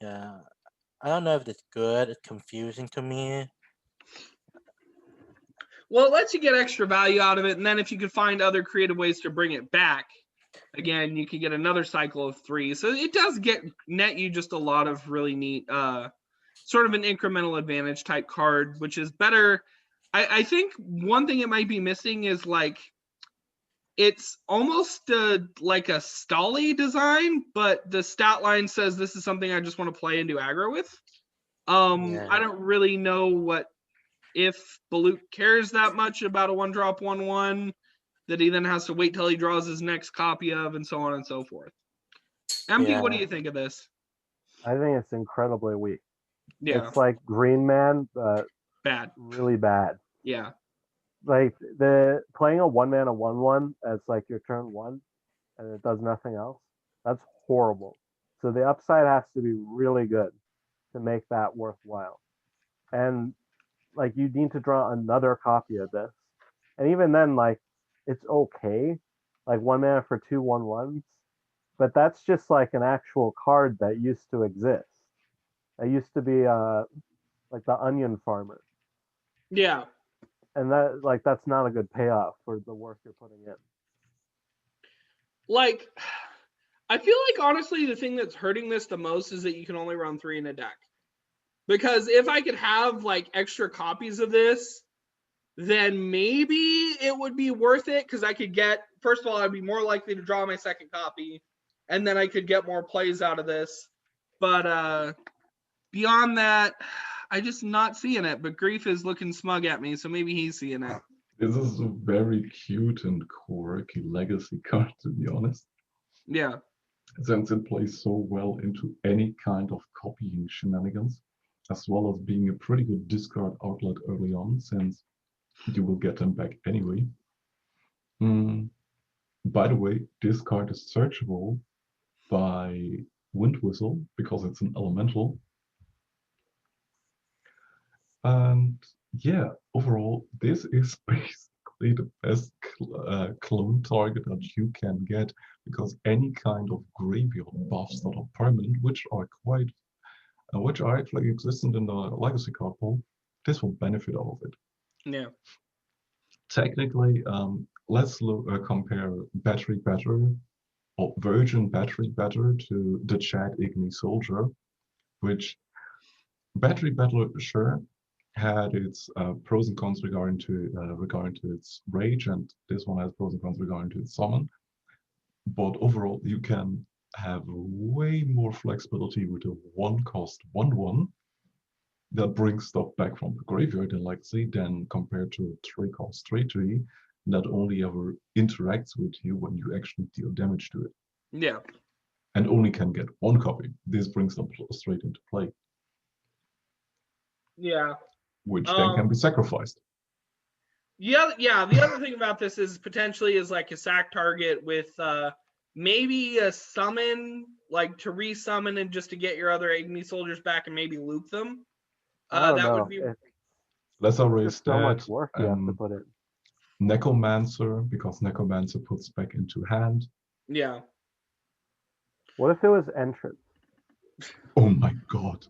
yeah, I don't know if it's good. It's confusing to me. Well, it lets you get extra value out of it, and then if you could find other creative ways to bring it back, again, you could get another cycle of 3. So it does net you just a lot of really neat, sort of an incremental advantage type card, which is better. I think one thing it might be missing is like, it's almost like a Stolly design, but the stat line says this is something I just want to play and do aggro with. I don't really know if Balut cares that much about a 1-drop 1/1 that he then has to wait till he draws his next copy of, and so on and so forth. MP, what do you think of this? I think it's incredibly weak. Yeah, It's like Green Man, but bad. really bad. Yeah, Like the playing a 1-mana 1/1 as like your turn 1 and it does nothing else. That's horrible. So the upside has to be really good to make that worthwhile. And like you need to draw another copy of this. And even then, like it's okay. Like 1 mana for 2 1/1s. But that's just like an actual card that used to exist. It used to be like the Onion Farmer. yeah. And that's not a good payoff for the work you're putting in. Like, I feel like honestly the thing that's hurting this the most is that you can only run 3 in a deck. Because if I could have like extra copies of this, then maybe it would be worth it, because I could get, first of all, I'd be more likely to draw my second copy, and then I could get more plays out of this. But beyond that, I just not seeing it. But Grief is looking smug at me, so maybe he's seeing it. This is a very cute and quirky legacy card, to be honest. Yeah. Since it plays so well into any kind of copying shenanigans, as well as being a pretty good discard outlet early on, since you will get them back anyway. By the way, this card is searchable by Wind Whistle because it's an elemental. And yeah, overall, this is basically the best clone target that you can get, because any kind of graveyard buffs that are permanent, which are actually existent in the legacy card pool, this will benefit all of it. Yeah. Technically, let's compare Battery Better or Virgin Battery Better to the Chat Igni Soldier, which Battery Better, sure, had its pros and cons regarding to its rage, and this one has pros and cons regarding to its summon. But overall, you can have way more flexibility with a 1-cost 1/1 that brings stuff back from the graveyard in Legacy than compared to a 3-cost 3/3 that only ever interacts with you when you actually deal damage to it. Yeah. And only can get 1 copy. This brings them straight into play. Yeah. Which then can be sacrificed. Yeah, the other thing about this is potentially is like a sack target with maybe a summon, like to resummon and just to get your other Igni Soldiers back and maybe loop them. Would be. Let's erase so that. much work you have to put in. Necromancer, because Necromancer puts back into hand. Yeah. What if it was Entrance? Oh my god.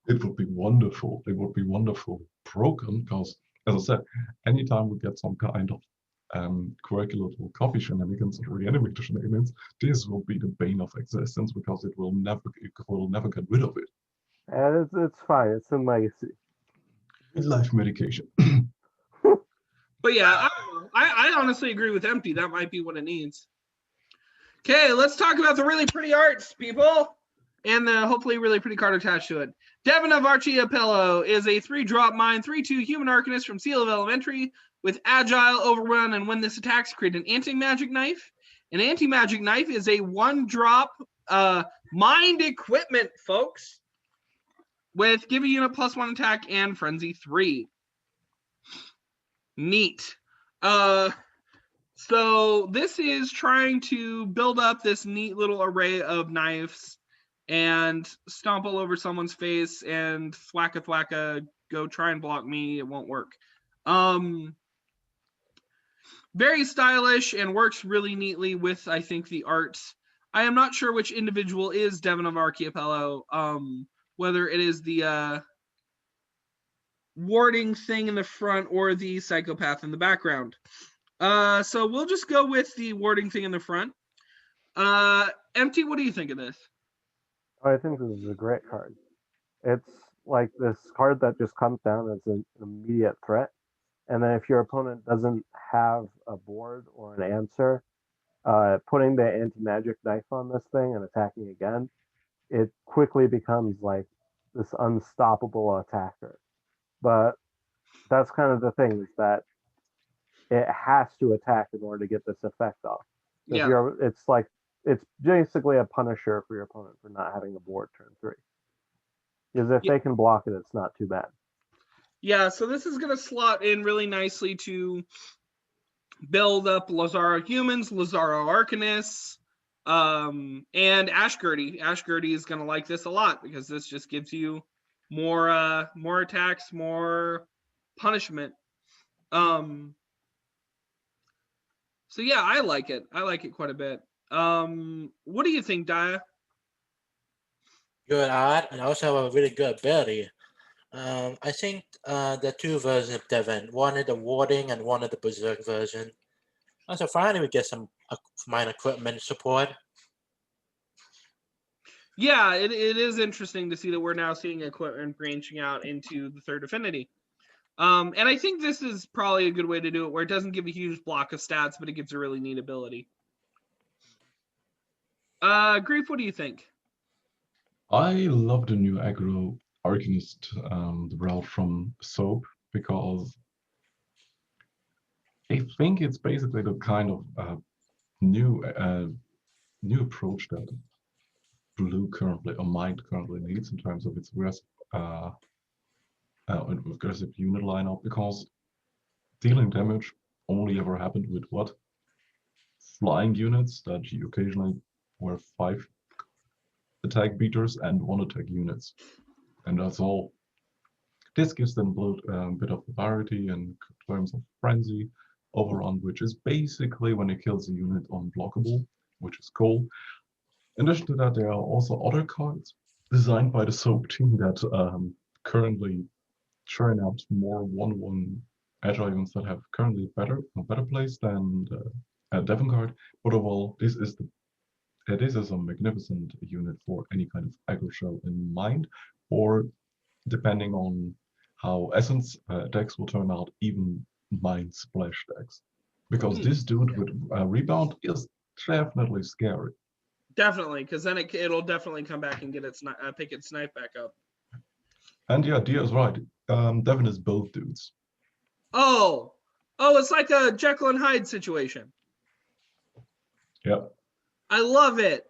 It would be wonderful. It would be wonderful broken, because, as I said, anytime we get some kind of quirky little copy shenanigans or reanimator shenanigans, this will be the bane of existence, because it will never get rid of it. And it's fine. It's in Legacy. Life medication. But yeah, I don't know. I honestly agree with Empty. That might be what it needs. Okay, let's talk about the really pretty arts, people. And the hopefully really pretty card attached to it. Devin of Archiapello is a 3-drop mine, 3/2 human Arcanist from Seal of Elementary with Agile, Overrun, and when this attacks, create an anti-magic knife. An anti-magic knife is a 1-drop mind equipment, folks, with give a unit +1 attack and frenzy 3. Neat. So this is trying to build up this neat little array of knives and stomp all over someone's face and thwacka, go try and block me. It won't work. Very stylish and works really neatly with, I think, the art. I am not sure which individual is Devin of Archiapello, whether it is the warding thing in the front or the psychopath in the background. So we'll just go with the warding thing in the front. Empty, what do you think of this? I think this is a great card. It's like this card that just comes down as an immediate threat. And then if your opponent doesn't have a board or an answer, putting the anti-magic knife on this thing and attacking again, it quickly becomes like this unstoppable attacker. But that's kind of the thing, is that it has to attack in order to get this effect off. Yeah. It's basically a punisher for your opponent for not having a board turn 3. Because if they can block it, it's not too bad. Yeah, so this is going to slot in really nicely to build up Lazaro Humans, Lazaro Arcanists, and Ashgurdy. Ashgurdy is going to like this a lot because this just gives you more attacks, more punishment. So yeah, I like it. I like it quite a bit. What do you think, Diah? Good art, and also a really good ability. I think the 2 versions of Devin, one is the warding and one is the berserk version. Also, finally we get some minor equipment support. Yeah, it is interesting to see that we're now seeing equipment branching out into the 3rd affinity. And I think this is probably a good way to do it, where it doesn't give a huge block of stats, but it gives a really neat ability. Grief, what do you think? I love the new aggro Arcanist route from S.O.A.P, because I think it's basically the kind of new approach that Blue currently, or Mind currently needs in terms of its aggressive unit lineup, because dealing damage only ever happened with what? Flying units that you occasionally were 5 attack beaters and 1 attack units. And that's all. This gives them a bit of variety in terms of frenzy, overrun, which is basically when it kills a unit unblockable, which is cool. In addition to that, there are also other cards designed by the S.O.A.P team that currently churn out more 1/1 agile units that have currently a better place than the Devin card. But overall, this is a magnificent unit for any kind of aggro shell in Mind, or depending on how Essence decks will turn out, even Mind Splash decks. Because this dude with Rebound is definitely scary. Definitely, because then it'll definitely come back and get its pick its knife back up. And yeah, Diah is right. Devin is both dudes. Oh, it's like a Jekyll and Hyde situation. Yep. I love it.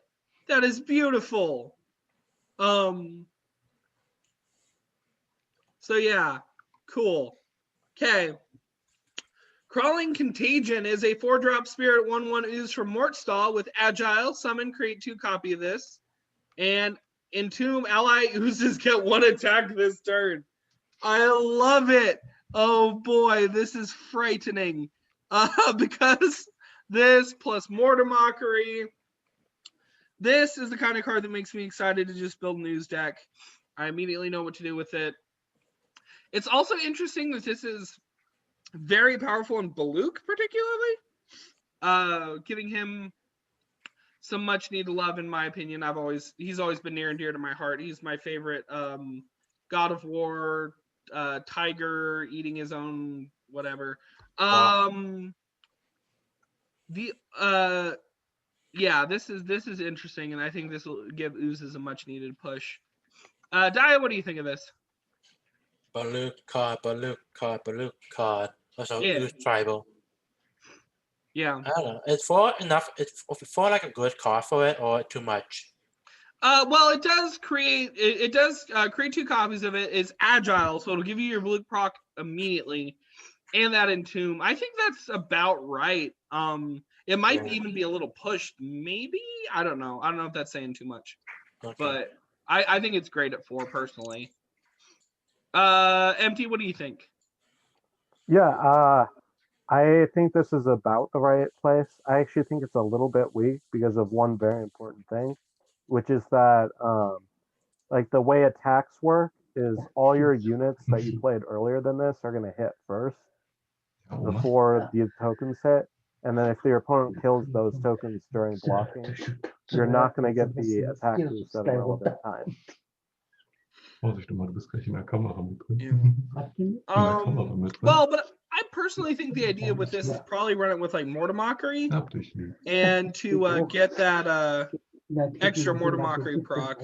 That is beautiful. So yeah, cool. Okay. Crawling Contagion is a 4-drop spirit 1/1 ooze from Mortstall with Agile. Summon, create 2 copy of this. And Entomb ally oozes get 1 attack this turn. I love it. Oh boy, this is frightening. Because this plus Mortar Mockery. This is the kind of card that makes me excited to just build an ooze deck. I immediately know what to do with it. It's also interesting that this is very powerful in Baluk, particularly, giving him some much needed love, in my opinion. He's always been near and dear to my heart. He's my favorite God of War, tiger eating his own whatever. Yeah, this is interesting, and I think this will give oozes a much needed push. Diah, what do you think of this? Baluk card, Baluk card, Baluk card. Also, Yeah. use tribal. Yeah. I don't know. It's for enough. It's for like a good card for it, or too much. Well, it does create. It does create 2 copies of it. It's agile, so it'll give you your blue proc immediately, and that entomb. I think that's about right. It might even be a little pushed. Maybe I don't know. I don't know if that's saying too much, Okay. but I think it's great at 4 personally. Empty. What do you think? Yeah, I think this is about the right place. I actually think it's a little bit weak because of one very important thing, which is that like the way attacks work is all your units that you played earlier than this are going to hit first before the tokens hit. And then if your opponent kills those tokens during blocking, you're not going to get the attack boost at a relevant time. Vorsicht, du bist gleich in der Kamera mit drin. Well, but I personally think the idea with this is probably run it with like Mortar Mockery and to get that extra Mortar Mockery proc.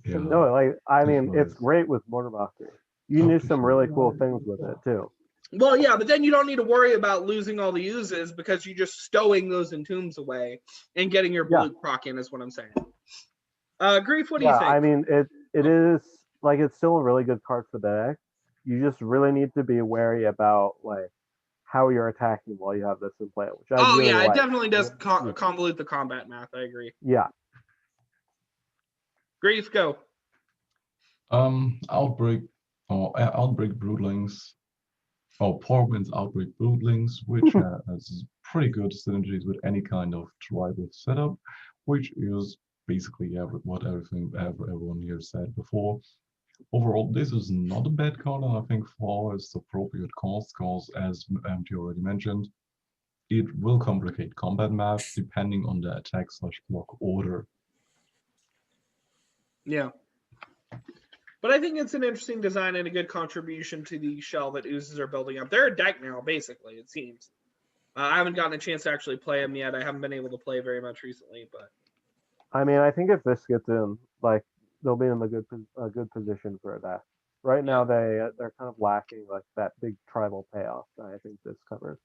Yeah. No, like I mean, Nice. it's great with Mortar Mockery. You can do some really cool things with it too. Well, yeah, but then you don't need to worry about losing all the uses because you're just stowing those entombs away and getting your blue proc in is what I'm saying. Grief, what do you think? I mean, it is like it's still a really good card for the deck. You just really need to be wary about like how you're attacking while you have this in play. Which I really like. It definitely does convolute the combat math. I agree. Yeah. Grief, go. Outbreak Broodlings. Portman's Outbreak Broodlings, which has pretty good synergies with any kind of tribal setup, which is basically what everyone here said before. Overall, this is not a bad card, and I think 4 is the appropriate cost, because as MT already mentioned, it will complicate combat math depending on the attack/block order. Yeah. But I think it's an interesting design and a good contribution to the shell that oozes are building up. They're a deck now, basically, it seems. I haven't gotten a chance to actually play them yet. I haven't been able to play very much recently, but I mean, I think if this gets in, like they'll be in a good position for that. Right now, they're kind of lacking like that big tribal payoff that I think this covers.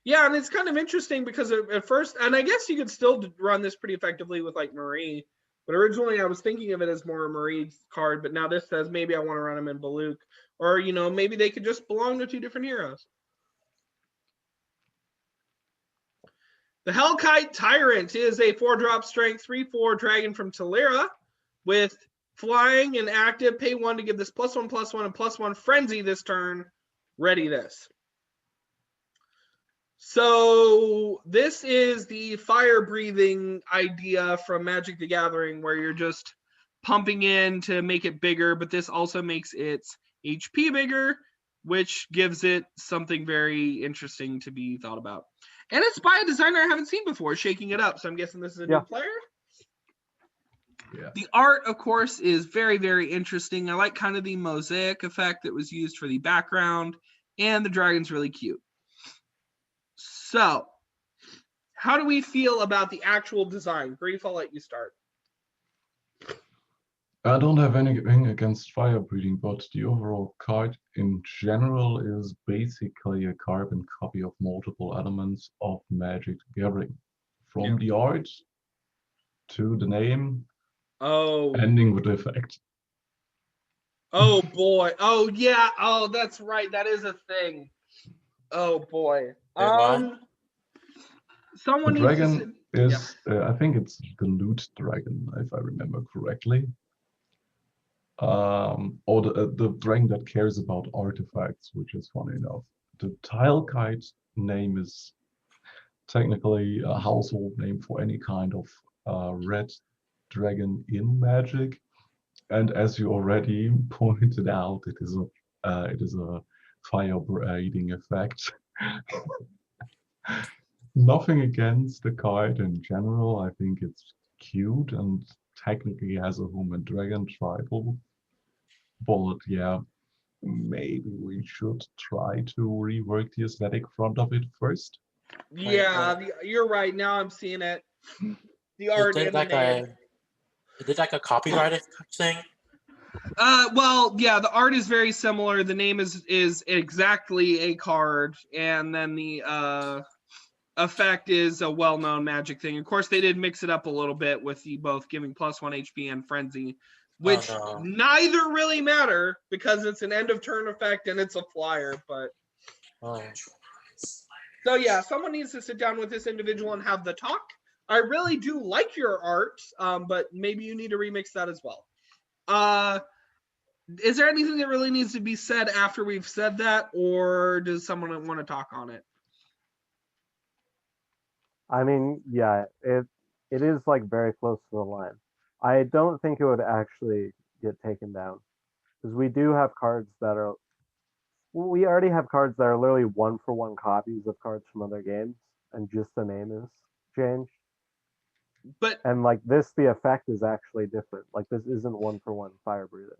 Yeah, and it's kind of interesting because at first, and I guess you could still run this pretty effectively with like Marie, but originally I was thinking of it as more a Marie card, but now this says maybe I want to run them in Baluk, or maybe they could just belong to 2 different heroes. The Hellkite Tyrant is a 4-drop strength 3/4 dragon from Talira with flying and active. Pay 1 to give this +1/+1 and +1 frenzy this turn. Ready this. So this is the fire breathing idea from Magic the Gathering where you're just pumping in to make it bigger, but this also makes its HP bigger, which gives it something very interesting to be thought about. And it's by a designer I haven't seen before, shaking it up. So I'm guessing this is a new player. Yeah. The art, of course, is very, very interesting. I like kind of the mosaic effect that was used for the background, and the dragon's really cute. So, how do we feel about the actual design? Grief, I'll let you start. I don't have anything against fire breathing, but the overall card in general is basically a carbon copy of multiple elements of Magic the Gathering. From the art to the name, ending with the effect. Oh boy. Oh yeah. Oh, that's right. That is a thing. Oh boy. Someone the needs dragon to is I think it's the loot dragon, if I remember correctly. Or the dragon that cares about artifacts, which is funny enough. The Hellkite name is technically a household name for any kind of red dragon in Magic, and as you already pointed out, it is a fire breathing effect. Nothing against the card in general. I think it's cute and technically has a human dragon tribal. But yeah, maybe we should try to rework the aesthetic front of it first. Yeah, you're right. Now I'm seeing it. The art and the name. Is it like a copyrighted thing? Well, yeah, the art is very similar. The name is exactly a card, and then the effect is a well-known Magic thing. Of course, they did mix it up a little bit with the both giving +1 HP and Frenzy, which neither really matter because it's an end of turn effect and it's a flyer. But so yeah, someone needs to sit down with this individual and have the talk. I really do like your art, but maybe you need to remix that as well. Is there anything that really needs to be said after we've said that, or does someone want to talk on it? I mean, yeah, it is like very close to the line. I don't think it would actually get taken down because we do have cards that are. We already have cards that are literally 1-for-1 copies of cards from other games, and just the name is changed. But and like this, the effect is actually different. Like this isn't 1-for-1 fire breathing.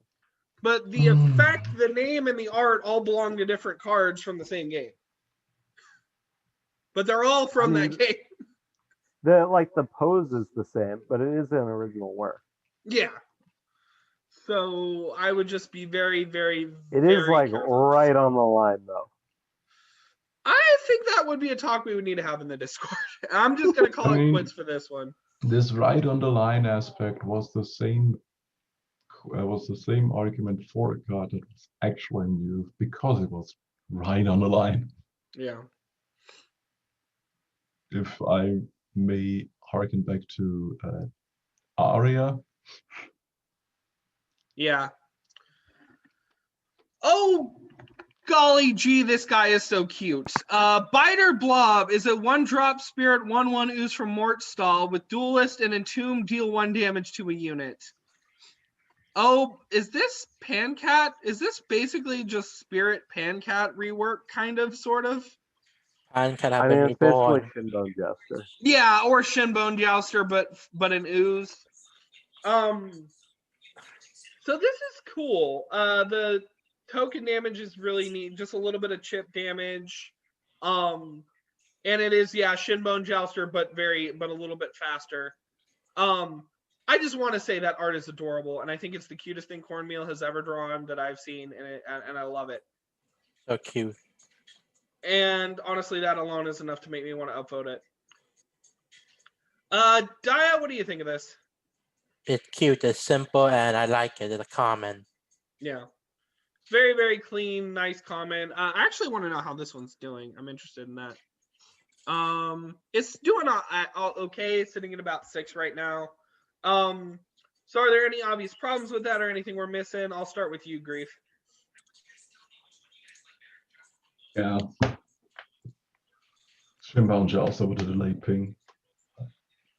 But the effect, the name, and the art all belong to different cards from the same game. But they're all from that game. The pose is the same, but it is an original work. Yeah. So I would just be very, very. It is like right on the line, though. I think that would be a talk we would need to have in the Discord. I'm just gonna call it quits for this one. This right on the line aspect was the same. Was the same argument for a card that was actually used because it was right on the line. Yeah. If I may harken back to Aria. Yeah. Oh, golly gee, this guy is so cute. Biter Blob is a 1-drop spirit 1/1 ooze from Mortstall with Duelist and Entomb, deal 1 damage to a unit. Oh, is this Pancat? Is this basically just Spirit Pancat rework, kind of, sort of? Pancat I mean, it's basically Shinbone Jouster. Yeah, or Shinbone Jouster, but an ooze. So this is cool. The token damage is really neat, just a little bit of chip damage. And it is, yeah, Shinbone Jouster, but a little bit faster. I just want to say that art is adorable, and I think it's the cutest thing Cornmeal has ever drawn that I've seen, and I love it. So cute. And honestly, that alone is enough to make me want to upvote it. Diah, what do you think of this? It's cute, it's simple, and I like it. It's a comment. Yeah. Very, very clean, nice comment. I actually want to know how this one's doing. I'm interested in that. It's doing okay, sitting at about 6 right now. So are there any obvious problems with that or anything we're missing? I'll start with you, Grief. Yeah. Shinbone Jouster with a delay ping.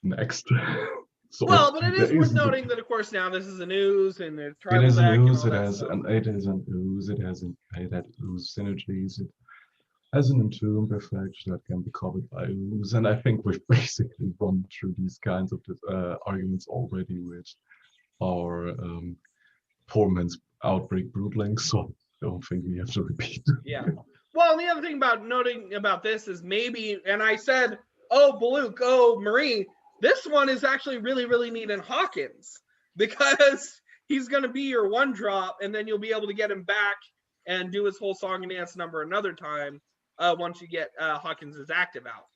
Next. So well, but it is worth noting that, of course, now this is an ooze and there's tribal deck. It is an ooze. It has that ooze synergies. It has an entomb effect that can be covered by ooze, and I think we've basically run through these kinds of arguments already with our poor man's outbreak broodling, so I don't think we have to repeat. Yeah. Well, the other thing about noting about this is maybe, and I said, oh, Baluk, oh, Marie, this one is actually really, really neat in Hawkins because he's going to be your 1-drop, and then you'll be able to get him back and do his whole song and dance number another time once you get Hawkins' active out.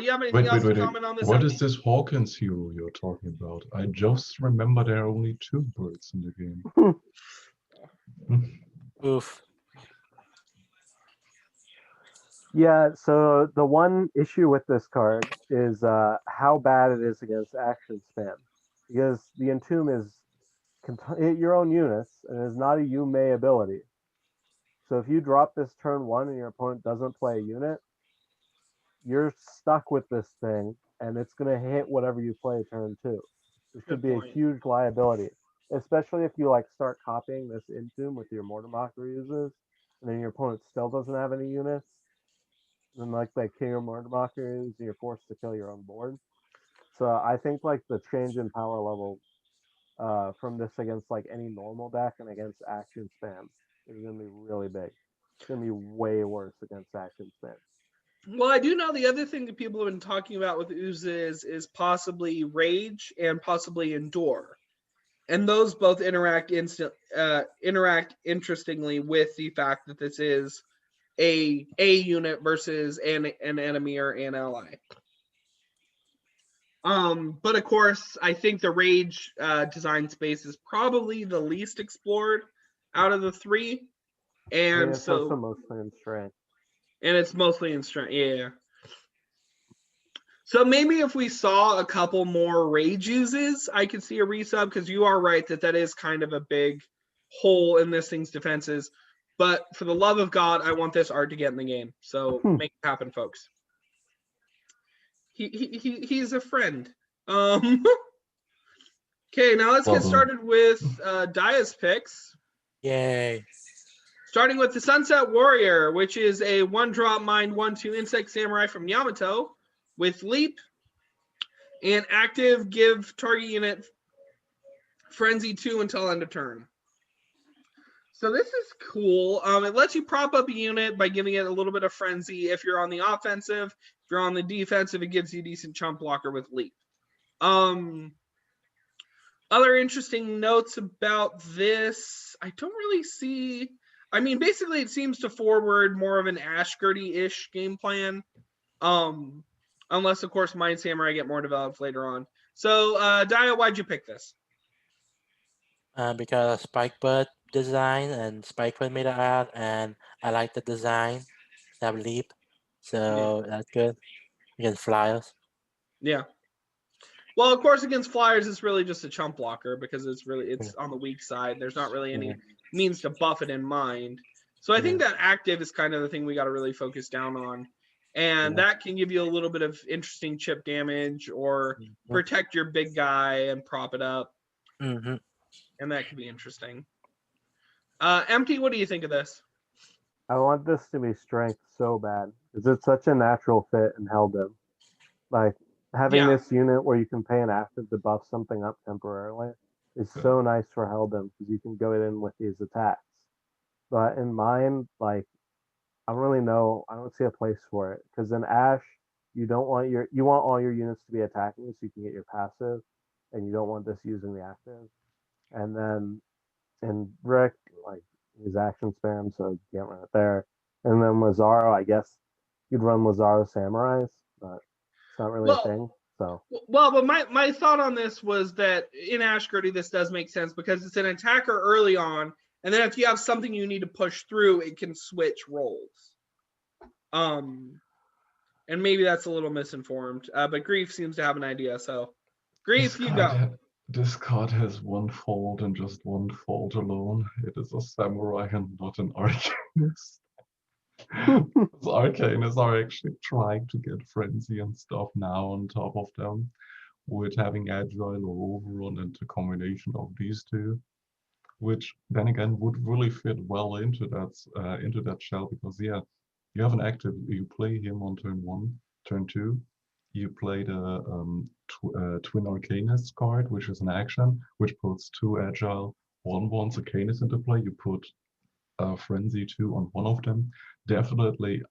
You have anything else to comment on this? What is this Hawkins hero you're talking about? I just remember there are only 2 birds in the game. Oof. Yeah, so the one issue with this card is how bad it is against action spam. Because the Entomb is your own units and is not a you may ability. So if you drop this turn 1 and your opponent doesn't play a unit, you're stuck with this thing and it's going to hit whatever you play turn 2. This could be a huge liability, especially if you like start copying this Entomb with your Mortarmocker uses and then your opponent still doesn't have any units. And like they kill your Mortarmocker and you're forced to kill your own board. So I think like the change in power level from this against like any normal deck and against action spam is going to be really big. It's going to be way worse against action spam. Well, I do know the other thing that people have been talking about with oozes is possibly Rage and possibly Endure. And those both interact interestingly with the fact that this is a unit versus an enemy or an ally. But of course, I think the rage design space is probably the least explored out of the three, and it's so also mostly in strength. And it's mostly in strength, yeah. So maybe if we saw a couple more rage uses, I could see a resub, because you are right that is kind of a big hole in this thing's defenses. But for the love of God, I want this art to get in the game. So make it happen, folks. He's a friend. Okay, now let's get started with Diah's picks. Yay. Starting with the Sunset Warrior, which is a 1-drop mind 1/2 insect samurai from Yamato with leap and active, give target unit frenzy 2 until end of turn. So this is cool. It lets you prop up a unit by giving it a little bit of frenzy. If you're on the offensive, if you're on the defensive, it gives you a decent chump blocker with leap. Other interesting notes about this, I don't really see. I mean, basically, it seems to forward more of an Ashgurdy-ish game plan. Unless, of course, Mind Samurai get more developed later on. So, Diah, why'd you pick this? Because of Spikebird design and Spikebird made it out, and I like the design. They have leap, so that's good. Against flyers. Yeah. Well, of course, against flyers, it's really just a chump blocker because it's on the weak side. There's not really any means to buff it in mind. So I think that active is kind of the thing we got to really focus down on. And that can give you a little bit of interesting chip damage or protect your big guy and prop it up. And that could be interesting. Empty, what do you think of this? I want this to be strength so bad because it's such a natural fit in Helldom. Like, having this unit where you can pay an active to buff something up temporarily is so nice for Helldom because you can go in with these attacks. But in mine, like, I don't really know. I don't see a place for it because in Ash, you want all your units to be attacking so you can get your passive, and you don't want this using the active. And then in Rick, like, his action spam, so you can't run it there. And then Lazaro, I guess you'd run Lazaro Samurais, but it's not really a thing. So but my thought on this was that in Ashgurdy this does make sense because it's an attacker early on, and then if you have something you need to push through, it can switch roles. And maybe that's a little misinformed. But Grief seems to have an idea. So Grief, you go. This card has one fault and just one fault alone. It is a samurai and not an arcanist. Arcanists are actually trying to get frenzy and stuff now on top of them, with having agile or overrun and the combination of these two, which then again would really fit well into that shell because you have an active, you play him on turn 1, turn 2, you play the Twin Arcanist card, which is an action, which puts 2 agile 1/1s Arcanists into play. You put Frenzy 2 on one of them. Definitely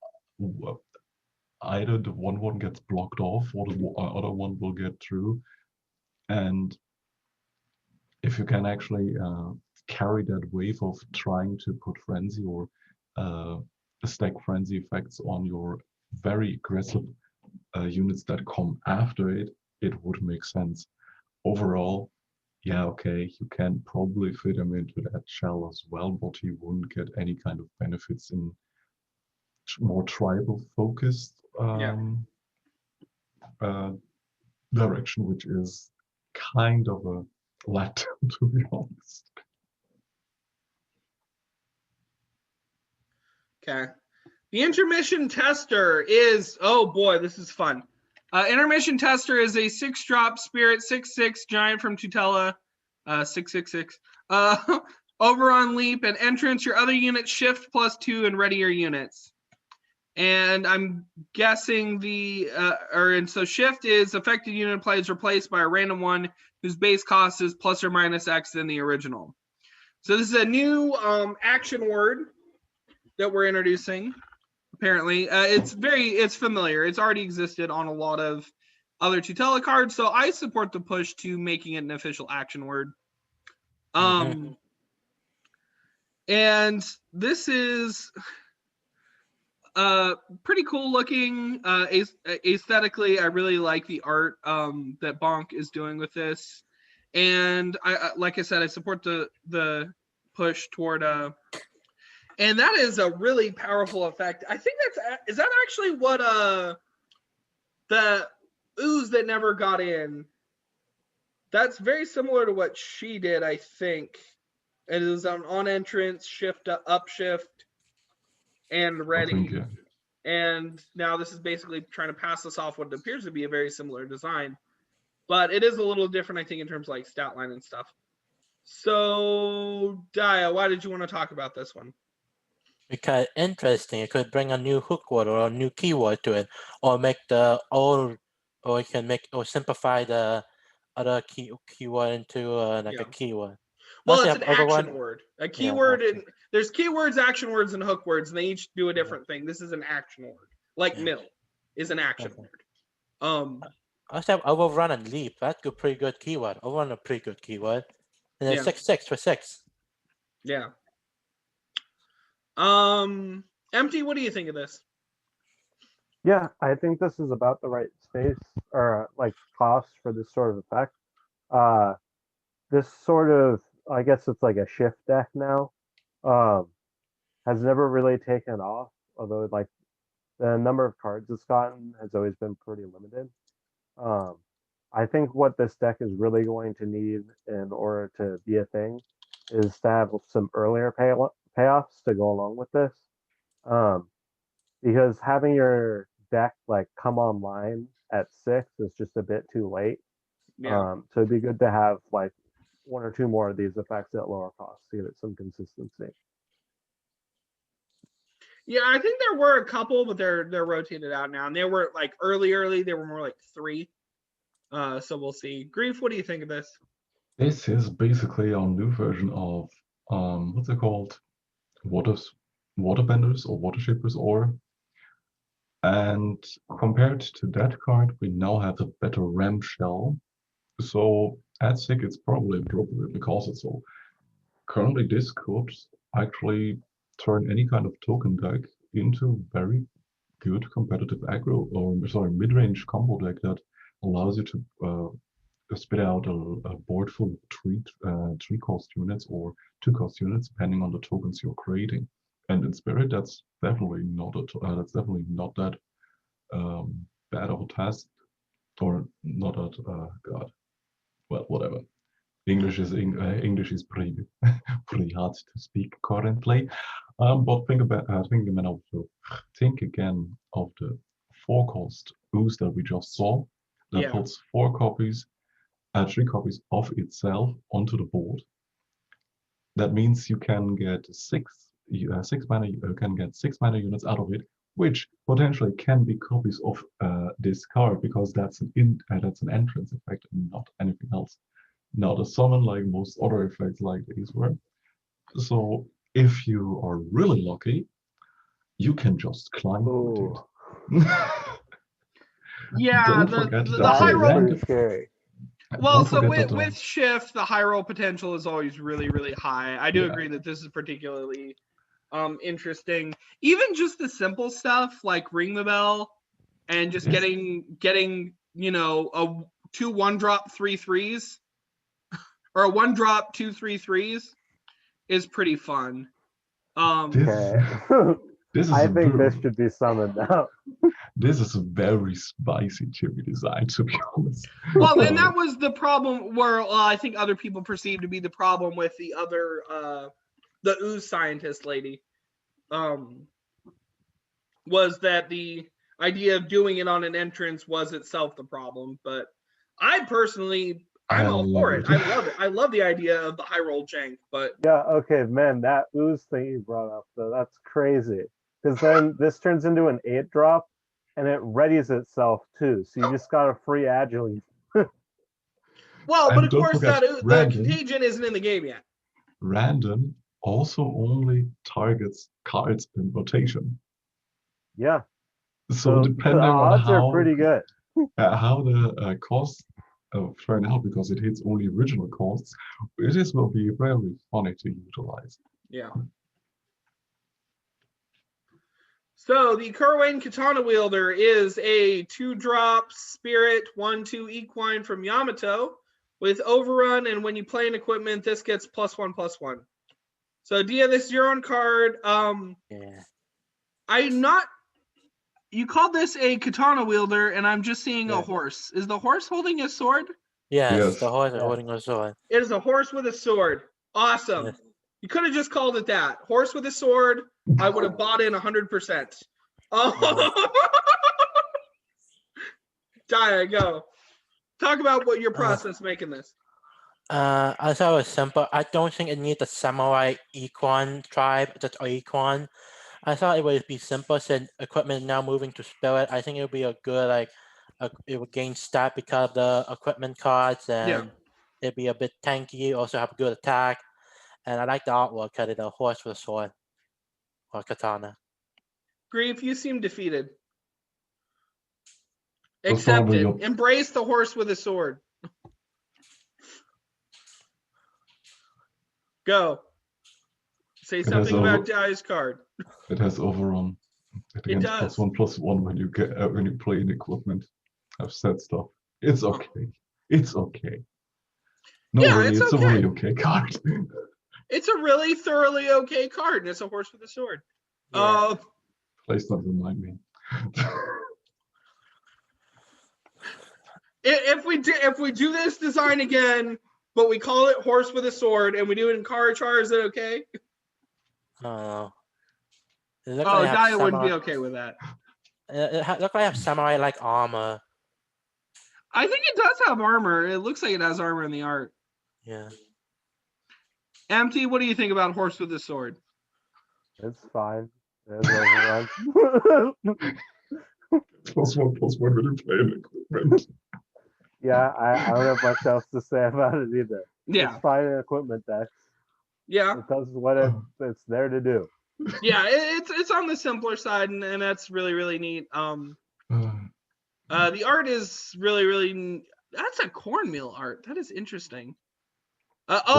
either the 1/1 gets blocked off or the other one will get through. And if you can actually carry that wave of trying to put Frenzy or stack Frenzy effects on your very aggressive units that come after it, it would make sense. Overall, you can probably fit him into that shell as well, but he wouldn't get any kind of benefits in more tribal focused direction, which is kind of a letdown, to be honest. Okay. The Intermissioned Tester is, oh boy, this is fun. Intermissioned Tester is a 6-drop spirit 6/6 giant from Tutela, 6/6/6. Over on leap and entrance, your other units shift +2 and ready your units. And I'm guessing so shift is affected unit play is replaced by a random one whose base cost is ±X than the original. So this is a new action word that we're introducing. Apparently, it's familiar. It's already existed on a lot of other Tutela cards, so I support the push to making it an official action word. And this is pretty cool looking. Aesthetically, I really like the art that Bonk is doing with this. And I like I said, I support the push toward and that is a really powerful effect. I think is that actually what the ooze that never got in. That's very similar to what she did, I think. It is on entrance, shift up shift, and ready. I think, yeah. And now this is basically trying to pass this off what appears to be a very similar design. But it is a little different, I think, in terms of like stat line and stuff. So, Diah, why did you want to talk about this one? Because interesting, it could bring a new hook word or a new keyword to it, or make the old, or it can make or simplify the other keyword into like a keyword. Well, it's an action word. A keyword, and there's keywords, action words, and hook words, and they each do a different thing. This is an action word, like mill is an action word. I said overrun and leap. That's a pretty good keyword. Overrun a pretty good keyword. And then 6/6 for 6. Yeah. Empty, what do you think of this? Yeah, I think this is about the right space or like cost for this sort of effect. This sort of, I guess it's like a shift deck now. Has never really taken off, although like the number of cards it's gotten has always been pretty limited. I think what this deck is really going to need in order to be a thing is to have some earlier payoffs to go along with this. Because having your deck like come online at 6 is just a bit too late. So it'd be good to have like 1 or 2 more of these effects at lower cost to get it some consistency. Yeah, I think there were a couple, but they're rotated out now, and they were like early. They were more like 3. So we'll see. Grief, what do you think of this? This is basically our new version of what's it called? Waterbenders or water shippers or. And compared to that card, we now have a better ramp shell. So at 6, it's probably appropriate because it's so. Currently, this could actually turn any kind of token deck into very good competitive aggro or mid-range combo deck that allows you to spit out a board full of 3 cost units or 2 cost units depending on the tokens you're creating. And in Spirit, that's definitely not that bad of a task, or not that God. Well, whatever. English is pretty pretty hard to speak currently. But think again of the 4-cost ooze that we just saw. That puts 3 copies of itself onto the board. That means you can get 6 mana. You can get 6 mana units out of it, which potentially can be copies of this card because that's an entrance effect and not anything else. Not a summon like most other effects like these were. So if you are really lucky, you can just climb with it. Yeah, the high roll. Scary. Well, so with shift, the high roll potential is always really, really high. I do agree that this is particularly interesting. Even just the simple stuff like ring the bell and just getting a 2 1-drop 3/3s or a 1-drop 2 3/3s is pretty fun. I think this should be summoned now. This is a very spicy chibi design, to be honest. Well, then that was the problem where I think other people perceived to be the problem with the other, the ooze scientist lady, was that the idea of doing it on an entrance was itself the problem. But I'm all for it. I love it. I love the idea of the high roll jank. But yeah, okay, man, that ooze thing you brought up though, that's crazy. Because then this turns into an 8-drop, and it readies itself too. So you just got a free agile. Well, but of course the Contagion isn't in the game yet. Random also only targets cards in rotation. Yeah. So depending the on odds are pretty good. how the cost fair enough, because it hits only original costs, it will be very funny to utilize. Yeah. So the Kuruwain Katanawielder is a 2-drop spirit 1/2 equine from Yamato with overrun, and when you play an equipment, this gets +1/+1. So Diah, this is your own card. Yeah. You called this a katana wielder, and I'm just seeing a Yeah. horse. Is the horse holding a sword? Yes, Yes. the horse is Yeah. holding a sword. It is a horse with a sword. Awesome. Yes. You could have just called it that. Horse with a sword. I would have bought in 100%. Diah, go. Talk about what your process making this. I thought it was simple. I don't think it needs a samurai equine tribe, just a equine. I thought it would be simple since equipment is now moving to spirit. I think it would be a good it would gain stat because of the equipment cards, and it'd be a bit tanky. Also have a good attack, and I like the artwork because it's a horse with a sword or katana. Grief, you seem defeated. That's Accept probably it. your- Embrace the horse with a sword. Go. Say It has something over- about Diah's card. It has overrun. It gains does. +1/+1 when you play an equipment. I've said stuff. It's okay. It's okay. No, Yeah, really, it's it's a okay. really okay card. It's a really thoroughly okay card, and it's a horse with a sword. Yeah. Please don't remind me. If we do this design again, but we call it horse with a sword, and we do it in Karachar, is it okay? I don't know. It looks Oh, like it has Diah wouldn't be samurai- okay with that. It looks like I have samurai-like armor. I think it does have armor. It looks like it has armor in the art. Yeah. MT, what do you think about horse with a sword? It's fine. There's overrun. +1/+1 when you play an equipment. Yeah, I don't have much else to say about it either. Yeah, It's fine in equipment decks. yeah, It does what it's there to do. yeah. It's on the simpler side, and that's really, really neat. The art is really, really. That's a cornmeal art. That is interesting.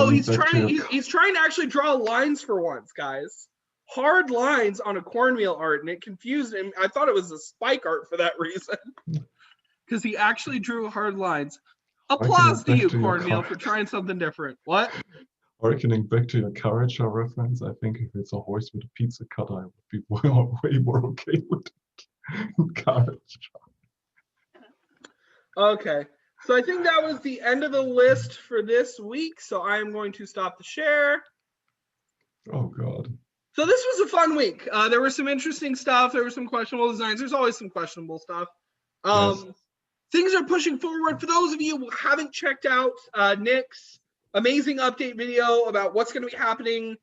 He's trying to actually draw lines for once, guys. Hard lines on a cornmeal art, and it confused him. I thought it was a spike art for that reason, because he actually drew hard lines. Applause to you, cornmeal, for trying something different. What? Harkening back to your Karachar reference, I think if it's a horse with a pizza cutter, I would be way more okay with it. Karachar. Okay, so I think that was the end of the list for this week. So I am going to stop the share. Oh God. So this was a fun week. There was some interesting stuff. There were some questionable designs. There's always some questionable stuff. Yes. Things are pushing forward. For those of you who haven't checked out Nick's amazing update video about what's going to be happening,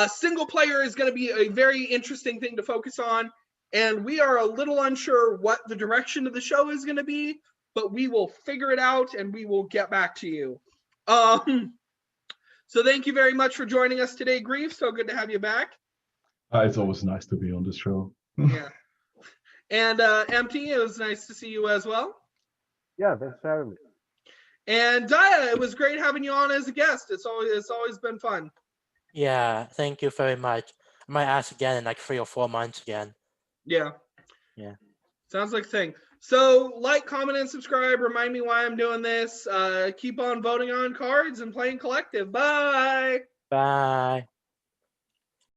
single player is going to be a very interesting thing to focus on. And we are a little unsure what the direction of the show is going to be, but we will figure it out and we will get back to you. So thank you very much for joining us today, Grief. So good to have you back. It's always nice to be on this show. Yeah. And MT, it was nice to see you as well. Yeah, thanks for having me. And Diah, it was great having you on as a guest. It's always been fun. Yeah, thank you very much. I might ask again in like 3 or 4 months again. Yeah. Yeah. Sounds like a thing. So like, comment, and subscribe. Remind me why I'm doing this. Keep on voting on cards and playing collective. Bye. Bye.